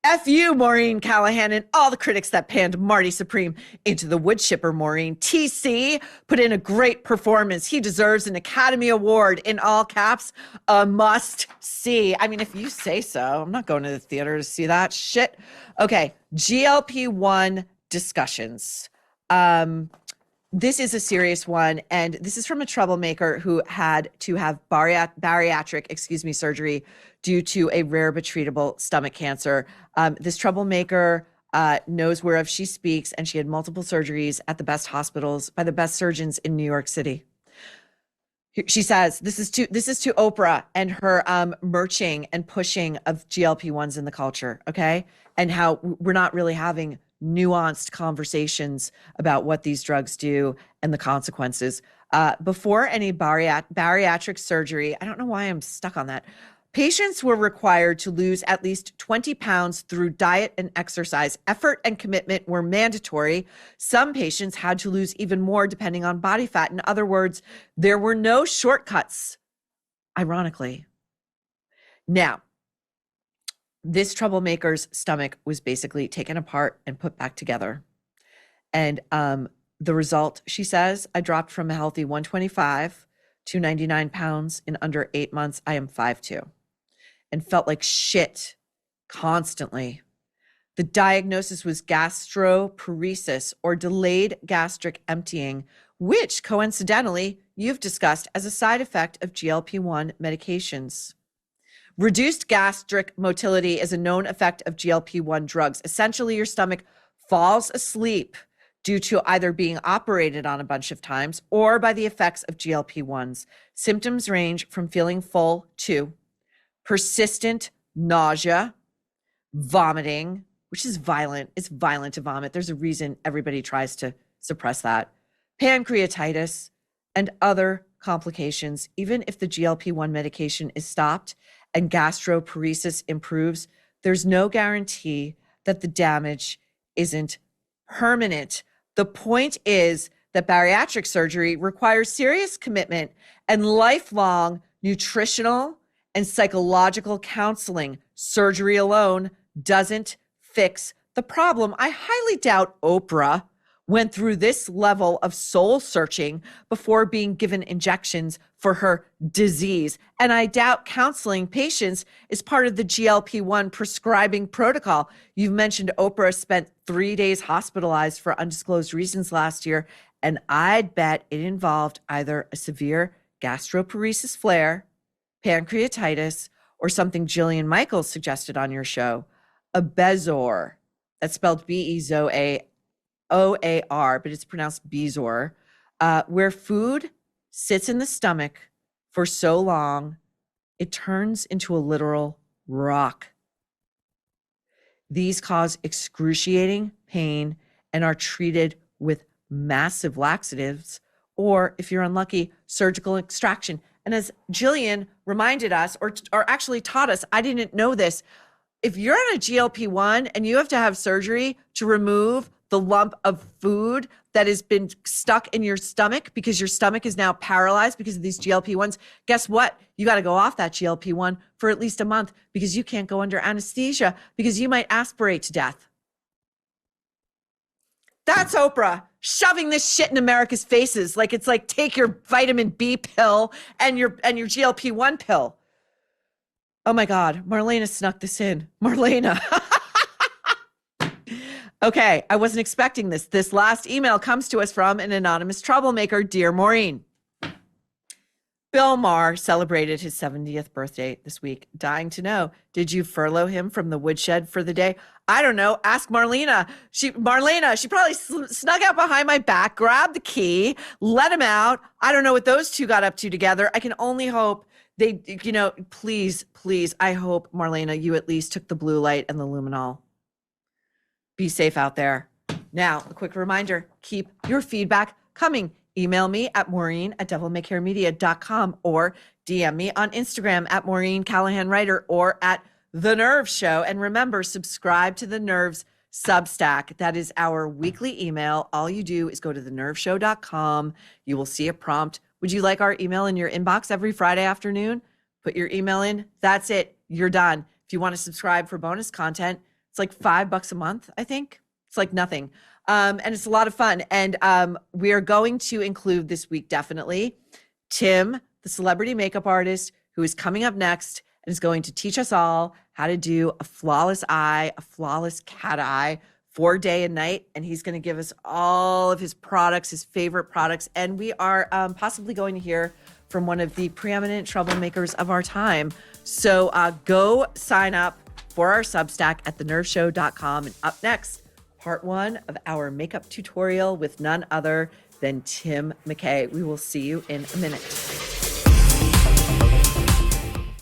F you, Maureen Callahan, and all the critics that panned Marty Supreme into the wood chipper. Maureen TC put in a great performance. He deserves an Academy Award, in all caps, a must see. I mean, if you say so. I'm not going to the theater to see that shit. Okay, GLP-1 discussions. This is a serious one, and this is from a troublemaker who had to have bariatric surgery due to a rare but treatable stomach cancer. This troublemaker knows whereof she speaks, and she had multiple surgeries at the best hospitals by the best surgeons in New York City. She says this is to Oprah and her merching and pushing of GLP-1s in the culture, okay? And how we're not really having nuanced conversations about what these drugs do and the consequences. Before any bariatric surgery, I don't know why I'm stuck on that. Patients were required to lose at least 20 pounds through diet and exercise. Effort and commitment were mandatory. Some patients had to lose even more depending on body fat. In other words, there were no shortcuts, ironically. Now, this troublemaker's stomach was basically taken apart and put back together. And the result, she says, I dropped from a healthy 125 to 99 pounds in under 8 months. I am 5'2", and felt like shit constantly. The diagnosis was gastroparesis, or delayed gastric emptying, which coincidentally you've discussed as a side effect of GLP-1 medications. Reduced gastric motility is a known effect of GLP-1 drugs. Essentially, your stomach falls asleep due to either being operated on a bunch of times or by the effects of GLP-1s. Symptoms range from feeling full to persistent nausea, vomiting, which is violent. It's violent to vomit. There's a reason everybody tries to suppress that. Pancreatitis and other complications. Even if the GLP-1 medication is stopped and gastroparesis improves, there's no guarantee that the damage isn't permanent. The point is that bariatric surgery requires serious commitment and lifelong nutritional and psychological counseling. Surgery alone doesn't fix the problem. I highly doubt Oprah went through this level of soul searching before being given injections for her disease. And I doubt counseling patients is part of the GLP-1 prescribing protocol. You've mentioned Oprah spent 3 days hospitalized for undisclosed reasons last year, and I'd bet it involved either a severe gastroparesis flare, pancreatitis, or something Jillian Michaels suggested on your show, a Bezor. That's spelled Bezoar, but it's pronounced Bezor, where food sits in the stomach for so long, it turns into a literal rock. These cause excruciating pain and are treated with massive laxatives, or if you're unlucky, surgical extraction. And as Jillian reminded us, or actually taught us, I didn't know this, if you're on a GLP-1 and you have to have surgery to remove the lump of food that has been stuck in your stomach because your stomach is now paralyzed because of these GLP-1s, guess what? You got to go off that GLP-1 for at least a month because you can't go under anesthesia because you might aspirate to death. That's Oprah shoving this shit in America's faces. Like it's like, take your vitamin B pill and your GLP-1 pill. Oh my God, Marlena snuck this in. Marlena. Okay, I wasn't expecting this. This last email comes to us from an anonymous troublemaker. Dear Maureen, Bill Maher celebrated his 70th birthday this week. Dying to know, did you furlough him from the woodshed for the day? I don't know. Ask Marlena. She probably snuck out behind my back, grabbed the key, let him out. I don't know what those two got up to together. I can only hope they, please, I hope, Marlena, you at least took the blue light and the luminol. Be safe out there. Now, a quick reminder, keep your feedback coming. Email me at maureen@devilmaycaremedia.com or DM me on Instagram at Maureen Callahan Writer or at The Nerve Show. And remember, subscribe to The Nerve's Substack. That is our weekly email. All you do is go to thenerveshow.com. You will see a prompt. Would you like our email in your inbox every Friday afternoon? Put your email in. That's it. You're done. If you want to subscribe for bonus content, it's like $5 a month, I think. It's like nothing. And it's a lot of fun. And we are going to include this week, definitely, Tim, the celebrity makeup artist, who is coming up next and is going to teach us all how to do a flawless eye, a flawless cat eye for day and night. And he's going to give us all of his products, his favorite products. And we are possibly going to hear from one of the preeminent troublemakers of our time. So go sign up for our Substack at thenerveshow.com. And up next, part 1 of our makeup tutorial with none other than Tim McKay. We will see you in a minute.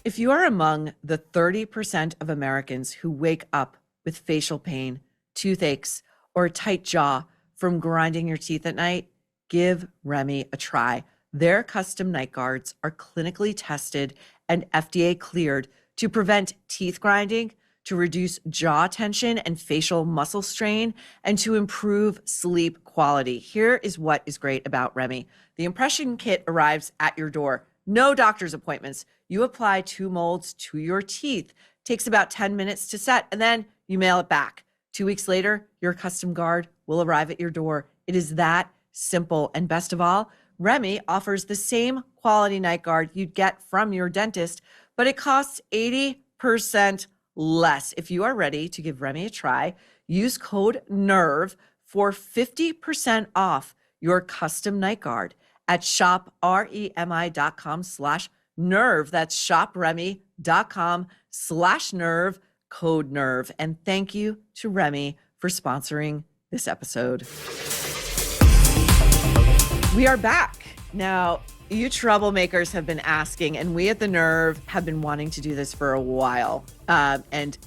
If you are among the 30% of Americans who wake up with facial pain, toothaches, or a tight jaw from grinding your teeth at night, give Remy a try. Their custom night guards are clinically tested and FDA cleared to prevent teeth grinding, to reduce jaw tension and facial muscle strain, and to improve sleep quality. Here is what is great about Remy. The impression kit arrives at your door. No doctor's appointments. You apply 2 molds to your teeth. Takes about 10 minutes to set, and then you mail it back. 2 weeks later, your custom guard will arrive at your door. It is that simple. And best of all, Remy offers the same quality night guard you'd get from your dentist, but it costs 80% less. If you are ready to give Remy a try, use code NERVE for 50% off your custom night guard at shopremi.com/nerve. That's shopremy.com/nerve, code NERVE. And thank you to Remy for sponsoring this episode. We are back. Now, you troublemakers have been asking, and we at The Nerve have been wanting to do this for a while. And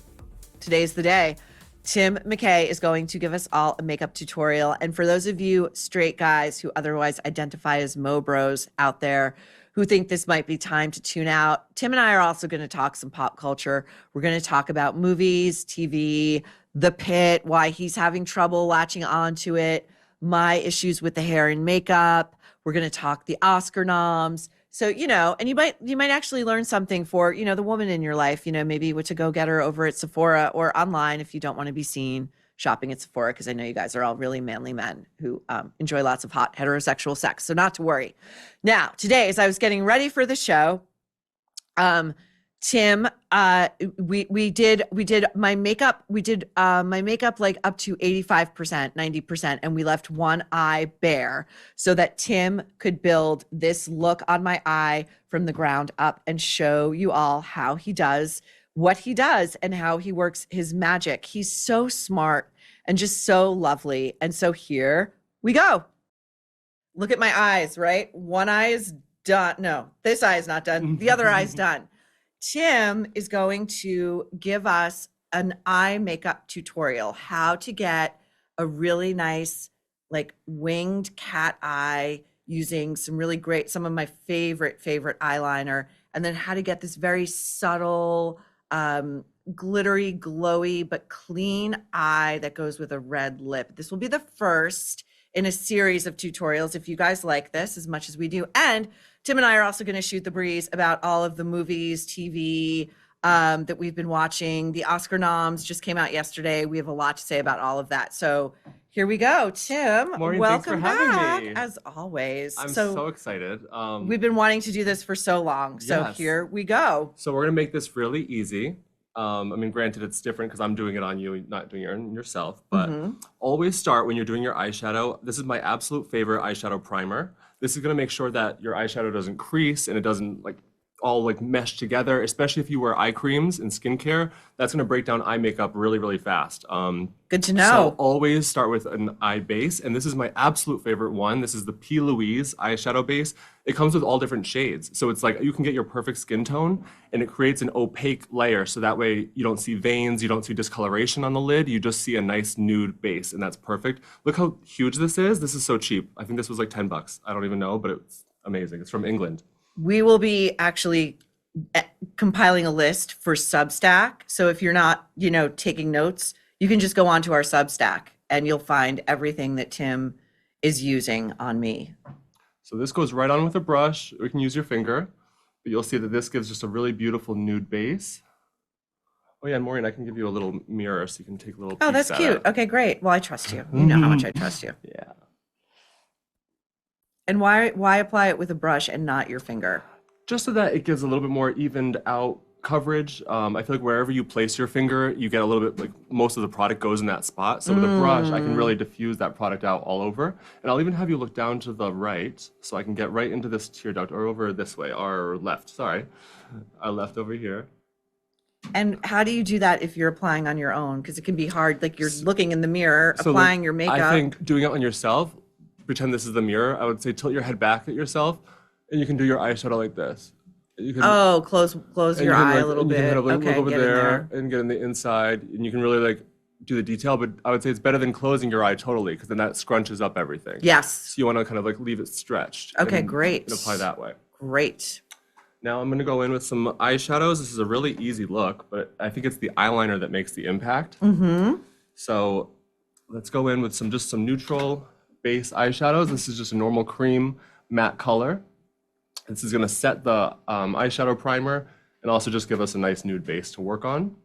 today's the day. Tim McKay is going to give us all a makeup tutorial. And for those of you straight guys who otherwise identify as Mo Bros out there who think this might be time to tune out, Tim and I are also going to talk some pop culture. We're going to talk about movies, TV, The Pit, why he's having trouble latching onto it, my issues with the hair and makeup. We're going to talk the Oscar noms. So, and you might actually learn something for, the woman in your life, maybe what to go get her over at Sephora or online if you don't want to be seen shopping at Sephora, because I know you guys are all really manly men who enjoy lots of hot heterosexual sex. So not to worry. Now, today, as I was getting ready for the show, Tim, we did my makeup. We did my makeup like up to 85%, 90%, and we left one eye bare so that Tim could build this look on my eye from the ground up and show you all how he does what he does and how he works his magic. He's so smart and just so lovely. And so here we go. Look at my eyes, right? One eye is done. No, this eye is not done. The other eye is done. Tim is going to give us an eye makeup tutorial, how to get a really nice, like winged cat eye using some of my favorite eyeliner, and then how to get this very subtle, glittery, glowy, but clean eye that goes with a red lip. This will be the first in a series of tutorials if you guys like this as much as we do. And Tim and I are also going to shoot the breeze about all of the movies, TV that we've been watching. The Oscar noms just came out yesterday. We have a lot to say about all of that. So here we go. Tim, Maureen, welcome thanks for back, having me. as always. I'm so excited. We've been wanting to do this for so long. So yes. Here we go. So we're going to make this really easy. Granted, it's different because I'm doing it on you, not doing it on yourself. But always start when you're doing your eyeshadow. This is my absolute favorite eyeshadow primer. This is gonna make sure that your eyeshadow doesn't crease and it doesn't like all like mesh together, especially if you wear eye creams and skincare. That's gonna break down eye makeup really, really fast. Good to know. So always start with an eye base, and this is my absolute favorite one. This is the P. Louise eyeshadow base. It comes with all different shades. So it's like you can get your perfect skin tone, and it creates an opaque layer, so that way you don't see veins, you don't see discoloration on the lid, you just see a nice nude base, and that's perfect. Look how huge this is. This is so cheap. I think this was like 10 bucks. I don't even know, but it's amazing. It's from England. We will be actually compiling a list for Substack. So if you're not, taking notes, you can just go onto our Substack and you'll find everything that Tim is using on me. So this goes right on with a brush. We can use your finger, but you'll see that this gives just a really beautiful nude base. Oh yeah, and Maureen, I can give you a little mirror so you can take a little Oh, that's at cute. it. Okay, great. Well, I trust you. You know how much I trust you. Yeah. And why apply it with a brush and not your finger? Just so that it gives a little bit more evened out coverage. I feel like wherever you place your finger, you get a little bit, like most of the product goes in that spot. So with a brush, I can really diffuse that product out all over. And I'll even have you look down to the right so I can get right into this tear duct, or over this way, our left, sorry. Our left over here. And how do you do that if you're applying on your own? Because it can be hard, like you're looking in the mirror, applying your makeup. I think doing it on yourself, pretend this is the mirror, I would say tilt your head back at yourself, and you can do your eyeshadow like this. You can, close your eye a little bit. You can look Okay, over get in there and get in the inside, and you can really like do the detail, but I would say it's better than closing your eye totally, because then that scrunches up everything. Yes. So you want to kind of like leave it stretched. Okay, and, great. And apply that way. Great. Now I'm going to go in with some eyeshadows. This is a really easy look, but I think it's the eyeliner that makes the impact. Mm-hmm. So let's go in with some neutral base eyeshadows. This is just a normal cream matte color. This is going to set the eyeshadow primer and also just give us a nice nude base to work on.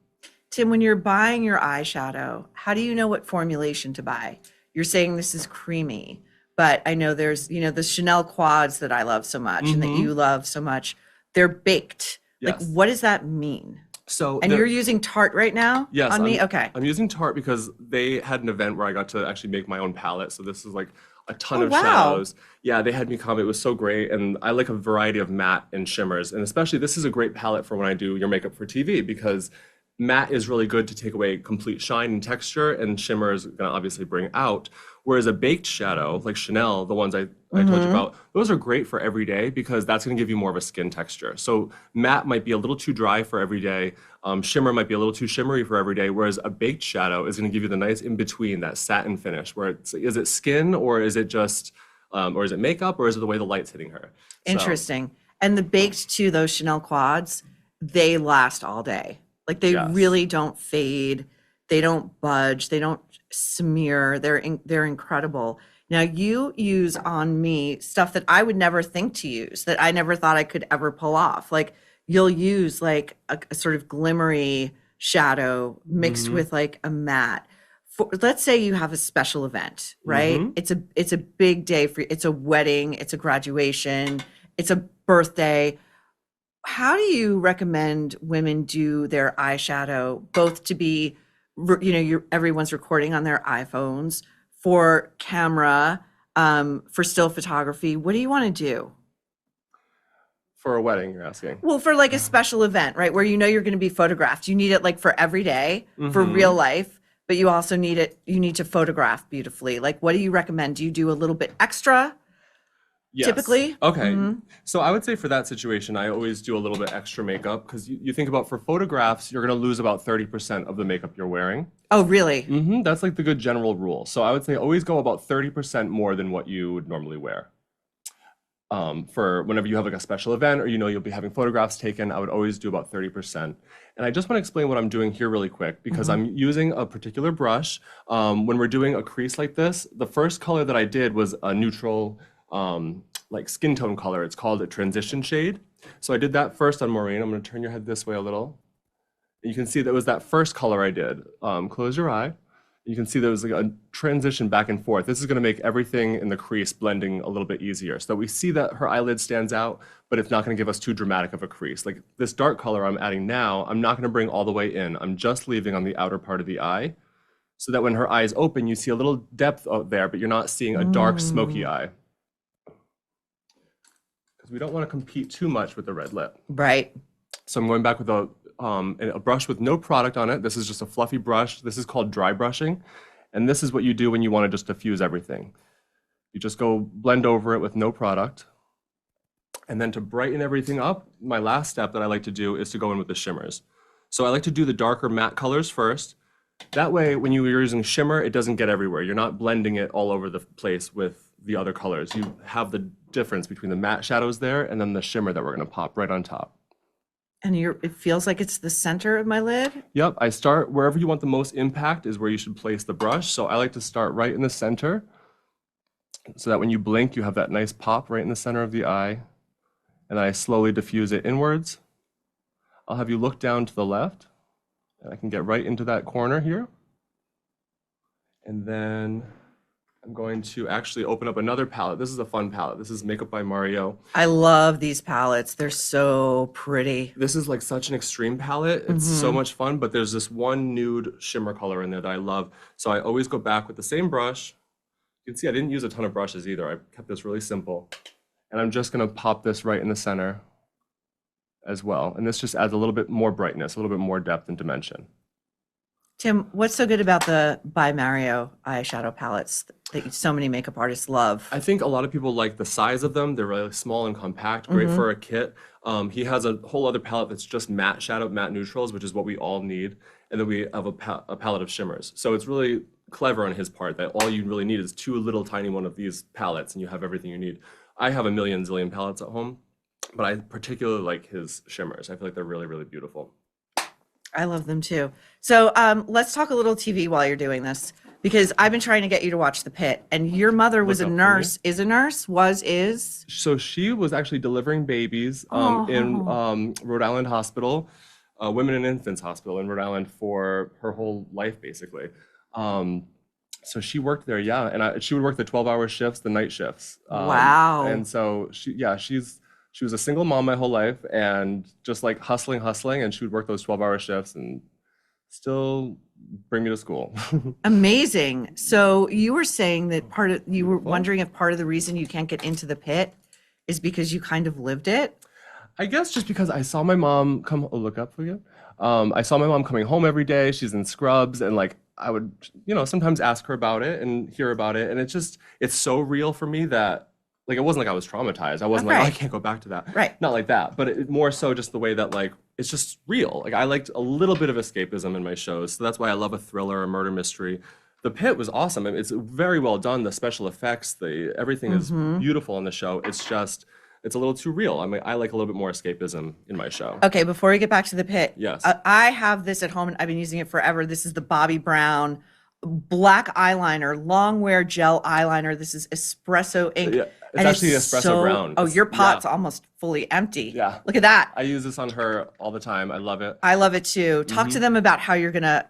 Tim, when you're buying your eyeshadow, how do you know what formulation to buy? You're saying this is creamy, but I know there's, the Chanel quads that I love so much and that you love so much. They're baked. Yes. Like, what does that mean? So and you're using Tarte right now? Yes, on me? Okay. I'm using Tarte because they had an event where I got to actually make my own palette. So this is like a ton of wow. shadows. Yeah, they had me come. It was so great. And I like a variety of matte and shimmers. And especially this is a great palette for when I do your makeup for TV, because matte is really good to take away complete shine and texture, and shimmer is going to obviously bring out. Whereas a baked shadow, like Chanel, the ones I told you about, those are great for every day because that's going to give you more of a skin texture. So matte might be a little too dry for every day. Shimmer might be a little too shimmery for every day, whereas a baked shadow is going to give you the nice in-between, that satin finish, where is it skin, or is it just, or is it makeup, or is it the way the light's hitting her? Interesting. And the baked too, those Chanel quads, they last all day. Like they really don't fade. They don't budge. They don't smear. They're incredible. Now you use on me stuff that I would never think to use, that I never thought I could ever pull off. Like you'll use like a sort of glimmery shadow mixed with like a matte. Let's say you have a special event, right? It's a big day for you. It's a wedding, it's a graduation, it's a birthday. How do you recommend women do their eyeshadow, both to be, everyone's recording on their iPhones, for camera, for still photography? What do you want to do? For a wedding, you're asking? Well, for like a special event, right? Where you're going to be photographed. You need it like for every day, for real life, but you also need to photograph beautifully. Like, what do you recommend? Do you do a little bit extra? Yes. Typically? Okay. So I would say for that situation, I always do a little bit extra makeup, because you think about, for photographs, you're going to lose about 30% of the makeup you're wearing. Oh, really? That's like the good general rule. So I would say always go about 30% more than what you would normally wear. For whenever you have like a special event, or you'll be having photographs taken, I would always do about 30%. And I just want to explain what I'm doing here really quick, because I'm using a particular brush. When we're doing a crease like this, the first color that I did was a neutral like skin tone color. It's called a transition shade. So I did that first on Maureen. I'm going to turn your head this way a little. And you can see that was that first color I did. Close your eye. You can see there was like a transition back and forth. This is going to make everything in the crease blending a little bit easier, so that we see that her eyelid stands out, but it's not going to give us too dramatic of a crease. Like this dark color I'm adding now, I'm not going to bring all the way in. I'm just leaving on the outer part of the eye, so that when her eyes open, you see a little depth out there, but you're not seeing a dark, smoky eye. because we don't want to compete too much with the red lip. Right. So I'm going back with a brush with no product on it. This is just a fluffy brush. This is called dry brushing. And this is what you do when you want to just diffuse everything. You just go blend over it with no product. And then to brighten everything up, my last step that I like to do is to go in with the shimmers. So I like to do the darker matte colors first. That way, when you're using shimmer, it doesn't get everywhere. You're not blending it all over the place with the other colors. You have the difference between the matte shadows there and then the shimmer that we're going to pop right on top. And it feels like it's the center of my lid? Yep, I start wherever you want the most impact is where you should place the brush. So I like to start right in the center so that when you blink, you have that nice pop right in the center of the eye. And then I slowly diffuse it inwards. I'll have you look down to the left, and I can get right into that corner here. And then I'm going to actually open up another palette. This is a fun palette. This is Makeup by Mario. I love these palettes. They're so pretty. This is like such an extreme palette. It's so much fun, but there's this one nude shimmer color in there that I love. So I always go back with the same brush. You can see I didn't use a ton of brushes either. I kept this really simple. And I'm just gonna pop this right in the center as well. And this just adds a little bit more brightness, a little bit more depth and dimension. Tim, what's so good about the By Mario eyeshadow palettes that so many makeup artists love? I think a lot of people like the size of them. They're really small and compact, great for a kit. He has a whole other palette that's just matte shadow, matte neutrals, which is what we all need. And then we have a palette of shimmers. So it's really clever on his part that all you really need is two little tiny one of these palettes and you have everything you need. I have a million zillion palettes at home, but I particularly like his shimmers. I feel like they're really, really beautiful. I love them too. So let's talk a little TV while you're doing this, because I've been trying to get you to watch The Pit, and your mother was a nurse, is a nurse, is? So she was actually delivering babies in Rhode Island Hospital, Women and Infants Hospital in Rhode Island for her whole life, basically. So she worked there, yeah, and she would work the 12-hour shifts, the night shifts. Wow. And so she was a single mom my whole life and just like hustling, and she would work those 12-hour shifts and still bring me to school. Amazing. So you were saying that you were wondering if part of the reason you can't get into The Pit is because you kind of lived it? I guess just because I saw my mom look up for you. I saw my mom coming home every day. She's in scrubs, and like I would, sometimes ask her about it and hear about it. And it's so real for me that like, it wasn't like I was traumatized. I wasn't like, oh, I can't go back to that. Right. Not like that, but it more so just the way that like, it's just real. Like I liked a little bit of escapism in my shows. So that's why I love a thriller, a murder mystery. The Pit was awesome. I mean, it's very well done. The special effects, everything is beautiful in the show. It's a little too real. I mean, I like a little bit more escapism in my show. Okay, before we get back to The Pit, yes, I have this at home and I've been using it forever. This is the Bobbi Brown black eyeliner, long wear gel eyeliner. This is espresso ink. Yeah, it's actually espresso brown. Oh, your pot's almost fully empty. Yeah. Look at that. I use this on her all the time. I love it. I love it too. Talk to them about how you're gonna,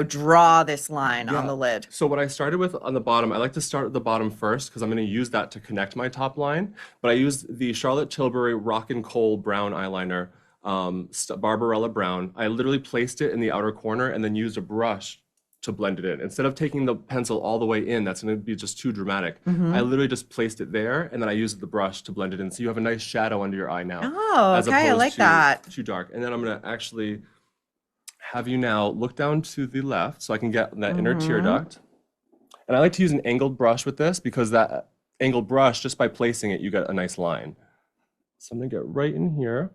draw this line on the lid. So what I started with on the bottom, I like to start at the bottom first because I'm going to use that to connect my top line. But I used the Charlotte Tilbury Rock and Coal brown eyeliner, Barbarella brown. I literally placed it in the outer corner and then used a brush to blend it in. Instead of taking the pencil all the way in, that's going to be just too dramatic. I literally just placed it there and then I used the brush to blend it in. So you have a nice shadow under your eye now. Oh, okay, I like that. Too dark. And then I'm going to actually have you now look down to the left so I can get that inner tear duct. And I like to use an angled brush with this because that angled brush, just by placing it, you get a nice line. So I'm going to get right in here.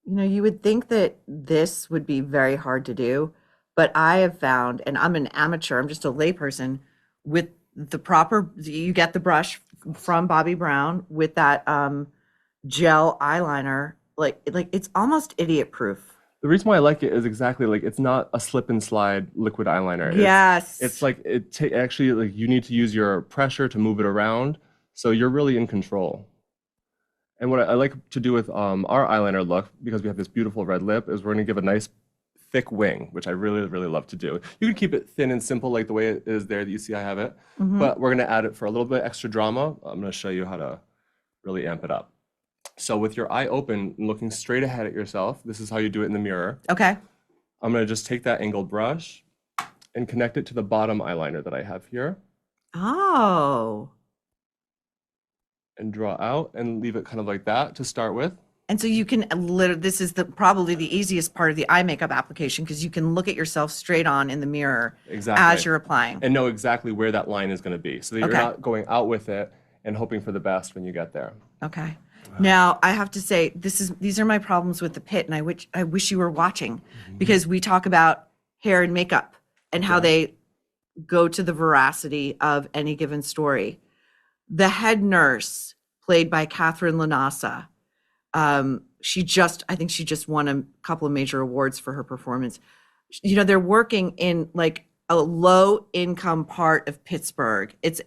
You would think that this would be very hard to do. But I have found, and I'm an amateur, I'm just a layperson, with the proper, you get the brush from Bobbi Brown with that gel eyeliner, like it's almost idiot proof. The reason why I like it is exactly like it's not a slip and slide liquid eyeliner. Yes. It's like actually like you need to use your pressure to move it around, so you're really in control. And what I like to do with our eyeliner look, because we have this beautiful red lip, is we're going to give a nice thick wing, which I really, really love to do. You can keep it thin and simple like the way it is there that you see I have it, but we're gonna add it for a little bit extra drama. I'm gonna show you how to really amp it up. So with your eye open and looking straight ahead at yourself, this is how you do it in the mirror. Okay. I'm gonna just take that angled brush and connect it to the bottom eyeliner that I have here. Oh. and draw out and leave it kind of like that to start with. And so you can this is probably the easiest part of the eye makeup application because you can look at yourself straight on in the mirror as you're applying. And know exactly where that line is going to be so that you're not going out with it and hoping for the best when you get there. Okay. Now, I have to say, these are my problems with the pit, and I wish you were watching because we talk about hair and makeup and how they go to the veracity of any given story. The head nurse, played by Catherine Lanasa, I think she just won a couple of major awards for her performance. You know, they're working in like a low income part of Pittsburgh. It's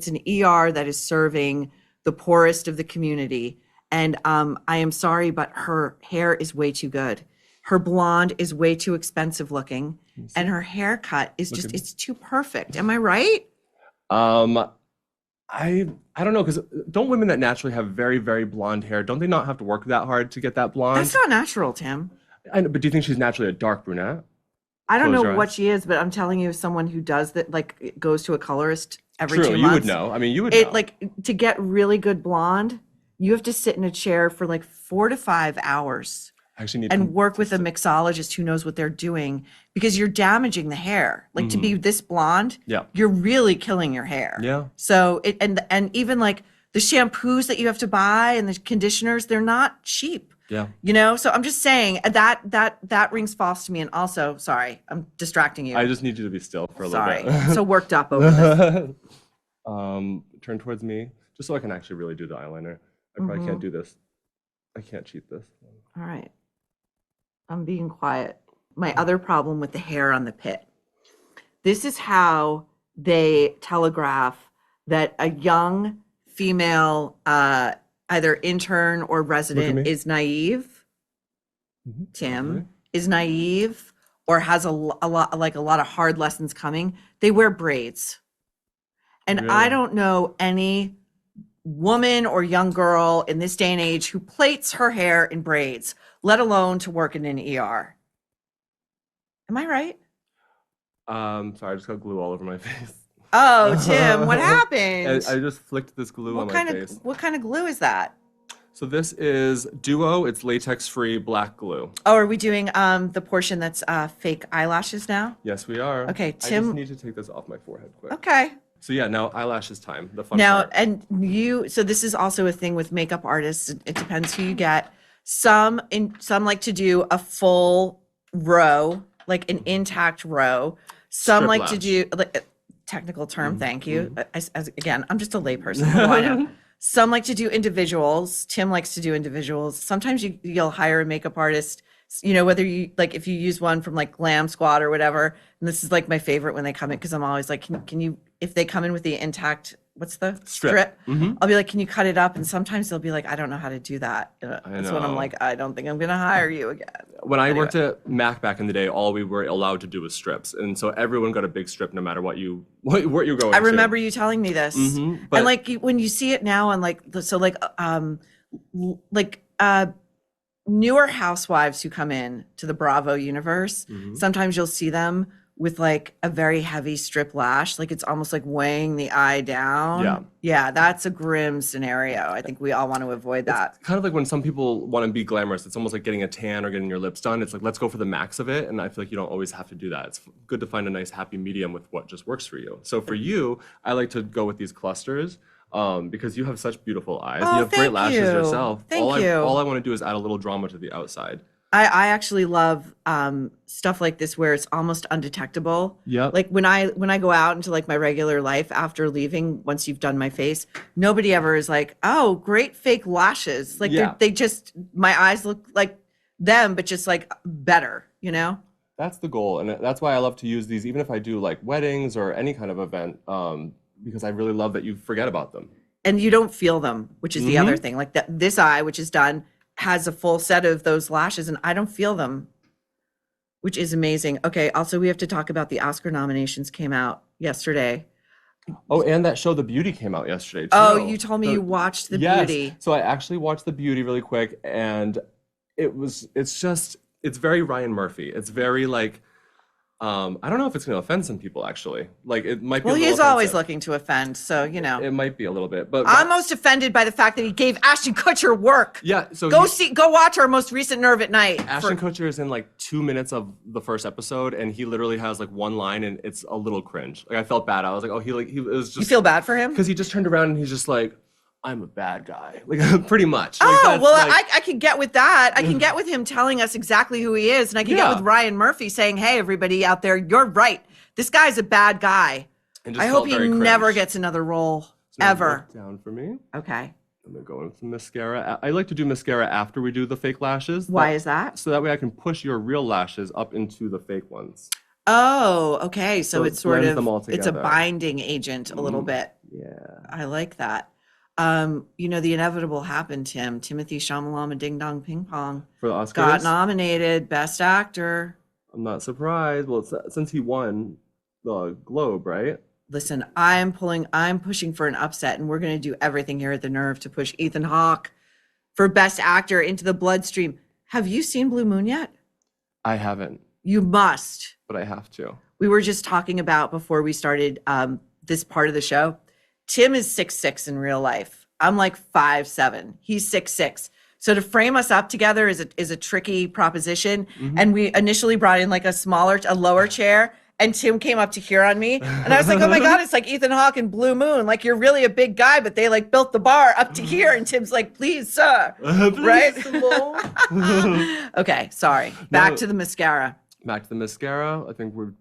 an ER that is serving the poorest of the community. And I am sorry, but her hair is way too good. Her blonde is way too expensive looking, and her haircut is it's too perfect. Am I right? I don't know, because don't women that naturally have very, very blonde hair, don't they not have to work that hard to get that blonde? That's not natural, Tim. I know, but do you think she's naturally a dark brunette? I don't know what she is, but I'm telling you, someone who does that, like goes to a colorist every 2 months. You would know. I mean, you would know. Like to get really good blonde, you have to sit in a chair for like 4 to 5 hours. And work with a mixologist who knows what they're doing because you're damaging the hair. Like to be this blonde, you're really killing your hair. Yeah. So and even like the shampoos that you have to buy and the conditioners, they're not cheap. Yeah. You know, so I'm just saying that rings false to me. And also, sorry, I'm distracting you. I just need you to be still for a little bit. Sorry, I'm so worked up over this. Turn towards me, just so I can actually really do the eyeliner. I probably can't do this. I can't cheat this. All right. I'm being quiet. My other problem with the hair on the pit. This is how they telegraph that a young female, either intern or resident, is naive. Tim is naive or has a lot of hard lessons coming. They wear braids, and I don't know any woman or young girl in this day and age who plaits her hair in braids, let alone to work in an ER. Am I right? Sorry, I just got glue all over my face. Oh, Tim, what happened? I just flicked this glue on my face. What kind of glue is that? So this is Duo. It's latex-free black glue. Oh, are we doing the portion that's fake eyelashes now? Yes, we are. Okay, Tim. I just need to take this off my forehead quick. Okay. So yeah, now eyelashes time, the fun now, part. And so this is also a thing with makeup artists. It depends who you get. Some like to do a full row, like an intact row. Some Strip like lash. to do like technical term. Thank you. Again, I'm just a layperson. What do I know? Some like to do individuals. Tim likes to do individuals. Sometimes you'll hire a makeup artist. You know, whether you like if you use one from like Glam Squad or whatever. And this is like my favorite when they come in because I'm always like, can you? If they come in with the intact, what's the strip? I'll be like, can you cut it up? And sometimes they'll be like, I don't know how to do that. That's when I'm like, I don't think I'm going to hire you again. When I worked at Mac back in the day, all we were allowed to do was strips, and so everyone got a big strip no matter what you're going to. I remember you telling me this, and like when you see it now on newer housewives who come in to the Bravo universe, sometimes you'll see them with like a very heavy strip lash, like it's almost like weighing the eye down. Yeah, that's a grim scenario. I think we all want to avoid that. It's kind of like when some people want to be glamorous, it's almost like getting a tan or getting your lips done. It's like, let's go for the max of it. And I feel like you don't always have to do that. It's good to find a nice happy medium with what just works for you. So for you, I like to go with these clusters because you have such beautiful eyes. Oh, you have great lashes yourself. Thank you. All I want to do is add a little drama to the outside. I actually love stuff like this where it's almost undetectable. Yeah. Like when I go out into like my regular life after leaving, once you've done my face, nobody ever is like, oh, great fake lashes. Like they just, my eyes look like them, but just like better, you know? That's the goal. And that's why I love to use these, even if I do like weddings or any kind of event, because I really love that you forget about them. And you don't feel them, which is the other thing. Like this eye, which is done, has a full set of those lashes and I don't feel them, which is amazing. Okay, also we have to talk about the Oscar nominations came out yesterday. Oh, and that show The Beauty came out yesterday too. Oh, you told me you watched The Beauty. So I actually watched The Beauty really quick and it's very Ryan Murphy. It's very like I don't know if it's going to offend some people, actually. Like, it might be Well, a little he's always offensive. looking to offend, so, you know. It might be a little bit, but I'm most offended by the fact that he gave Ashton Kutcher work. yeah. So Go watch our most recent Nerve at Night. Ashton Kutcher is in like 2 minutes of the first episode, and he literally has like one line, and it's a little cringe. Like, I felt bad. I was like, oh, he was just. You feel bad for him? Because he just turned around and he's just like, I'm a bad guy. Like, pretty much. Like, Oh, that's well, like, I can get with that. I can get with him telling us exactly who he is. And I can get with Ryan Murphy saying, hey, everybody out there, you're right. This guy's a bad guy. just I hope felt he very never cringe. gets another role, So ever. look down for me. Okay. I'm gonna go in with some mascara. I like to do mascara after we do the fake lashes. Why is that? So that way I can push your real lashes up into the fake ones. Oh, okay. So it it's sort blends of, them all it's a together. binding agent a little bit. Yeah. I like that. You know, the inevitable happened, Tim. Timothy Shamalama Ding Dong Ping Pong For the Oscars. got nominated Best Actor. I'm not surprised. Well, since he won the Globe, right? Listen, I'm pushing for an upset, and we're going to do everything here at the Nerve to push Ethan Hawke for Best Actor into the bloodstream. Have you seen Blue Moon yet? I haven't, You must. but I have to. We were just talking about before we started this part of the show. Tim is 6'6" in real life. I'm like 5'7". He's 6'6". So to frame us up together is a tricky proposition. And we initially brought in like a lower chair. And Tim came up to here on me. And I was like, oh my God, it's like Ethan Hawke and Blue Moon. Like, you're really a big guy, but they like built the bar up to here. And Tim's like, please, sir. Right? Okay, sorry. Back to the mascara. Back to the mascara. I think we're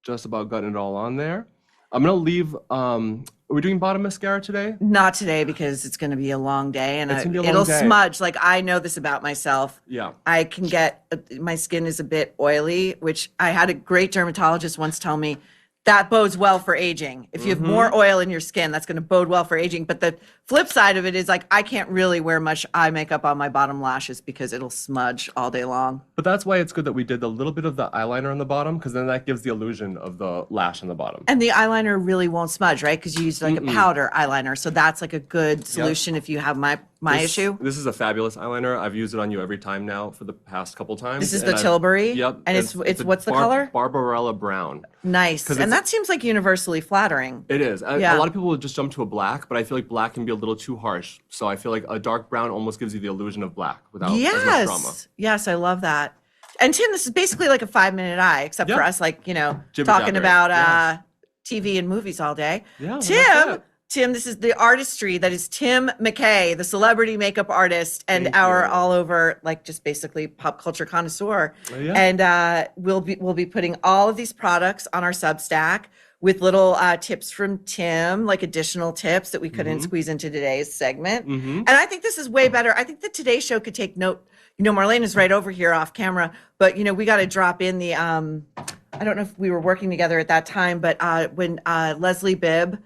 just about gotten it all on there. I'm gonna leave. Are we doing bottom mascara today? Not today because it's going to be a long day and It's gonna be a long it'll day. smudge. Like, I know this about myself. Yeah. I can get, my skin is a bit oily, which I had a great dermatologist once tell me that bodes well for aging. If you have more oil in your skin, that's going to bode well for aging. But the flip side of it is like, I can't really wear much eye makeup on my bottom lashes because it'll smudge all day long. But that's why it's good that we did a little bit of the eyeliner on the bottom, because then that gives the illusion of the lash on the bottom. And the eyeliner really won't smudge, right? Because you use like a powder eyeliner. So that's like a good solution if you have my issue. This is a fabulous eyeliner. I've used it on you every time now for the past couple times. This is and the Tilbury? Yep. And it's what's the color? Barbarella Brown. Nice. 'Cause And it's- that seems like universally flattering. It is. Yeah. A lot of people would just jump to a black, but I feel like black can be a little too harsh. So I feel like a dark brown almost gives you the illusion of black without as much drama. Yes, I love that. And Tim, this is basically like a 5-minute eye, except for Yep. us, like, you know, Jibber talking jabber. about Yes. TV and movies all day. Yeah, that's it. Tim, this is the artistry that is Tim McKay, the celebrity makeup artist and Thank our you. all over, like, just basically pop culture connoisseur. Yeah. And we'll be putting all of these products on our Substack with little tips from Tim, like additional tips that we couldn't squeeze into today's segment. And I think this is way better. I think the Today Show could take note. You know, Marlene is right over here off camera, but, you know, we got to drop in the, I don't know if we were working together at that time, but when Leslie Bibb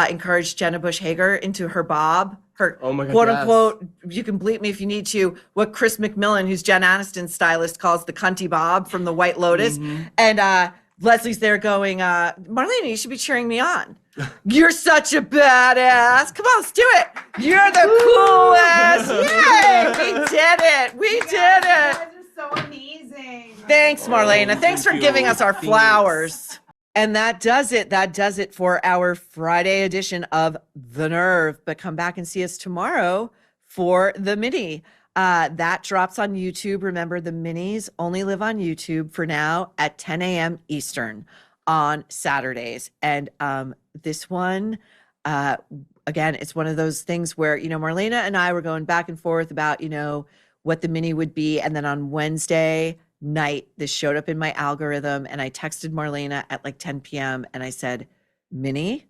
encouraged Jenna Bush Hager into her bob, her Oh my God, quote yes. unquote, you can bleep me if you need to, what Chris McMillan, who's Jen Aniston's stylist, calls the cunty bob from the White Lotus. And Leslie's there going, Marlene, you should be cheering me on. You're such a badass. Come on, let's do it. You're the coolest. Yay! We did it. We did it. So amazing. Thanks, Marlena. Thanks for Thank giving you. us our flowers. And that does it. That does it for our Friday edition of The Nerve. But come back and see us tomorrow for the mini. That drops on YouTube. Remember, the minis only live on YouTube for now at 10 a.m. Eastern on Saturdays. And this one, again, it's one of those things where, you know, Marlena and I were going back and forth about, you know, what the mini would be. And then on Wednesday night, this showed up in my algorithm, and I texted Marlena at like 10 p.m. and I said, mini?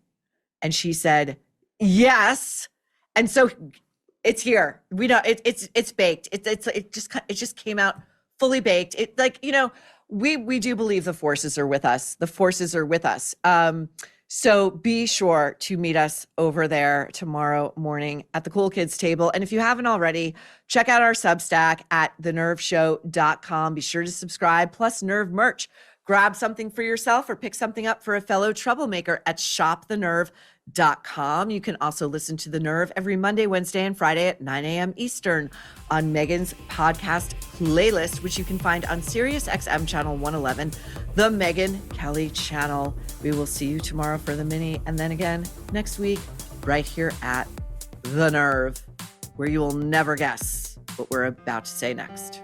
And she said, yes. And so it's here. We know it's baked. It just came out fully baked. It, like, you know, we do believe the forces are with us. The forces are with us. So be sure to meet us over there tomorrow morning at the Cool Kids table. And if you haven't already, check out our Substack at thenerveshow.com. Be sure to subscribe, plus Nerve merch. Grab something for yourself or pick something up for a fellow troublemaker at shopthenerve.com. You can also listen to The Nerve every Monday, Wednesday, and Friday at 9 a.m. Eastern on Megan's podcast playlist, which you can find on SiriusXM channel 111, the Megyn Kelly channel. We will see you tomorrow for the mini, and then again next week right here at The Nerve, where you will never guess what we're about to say next.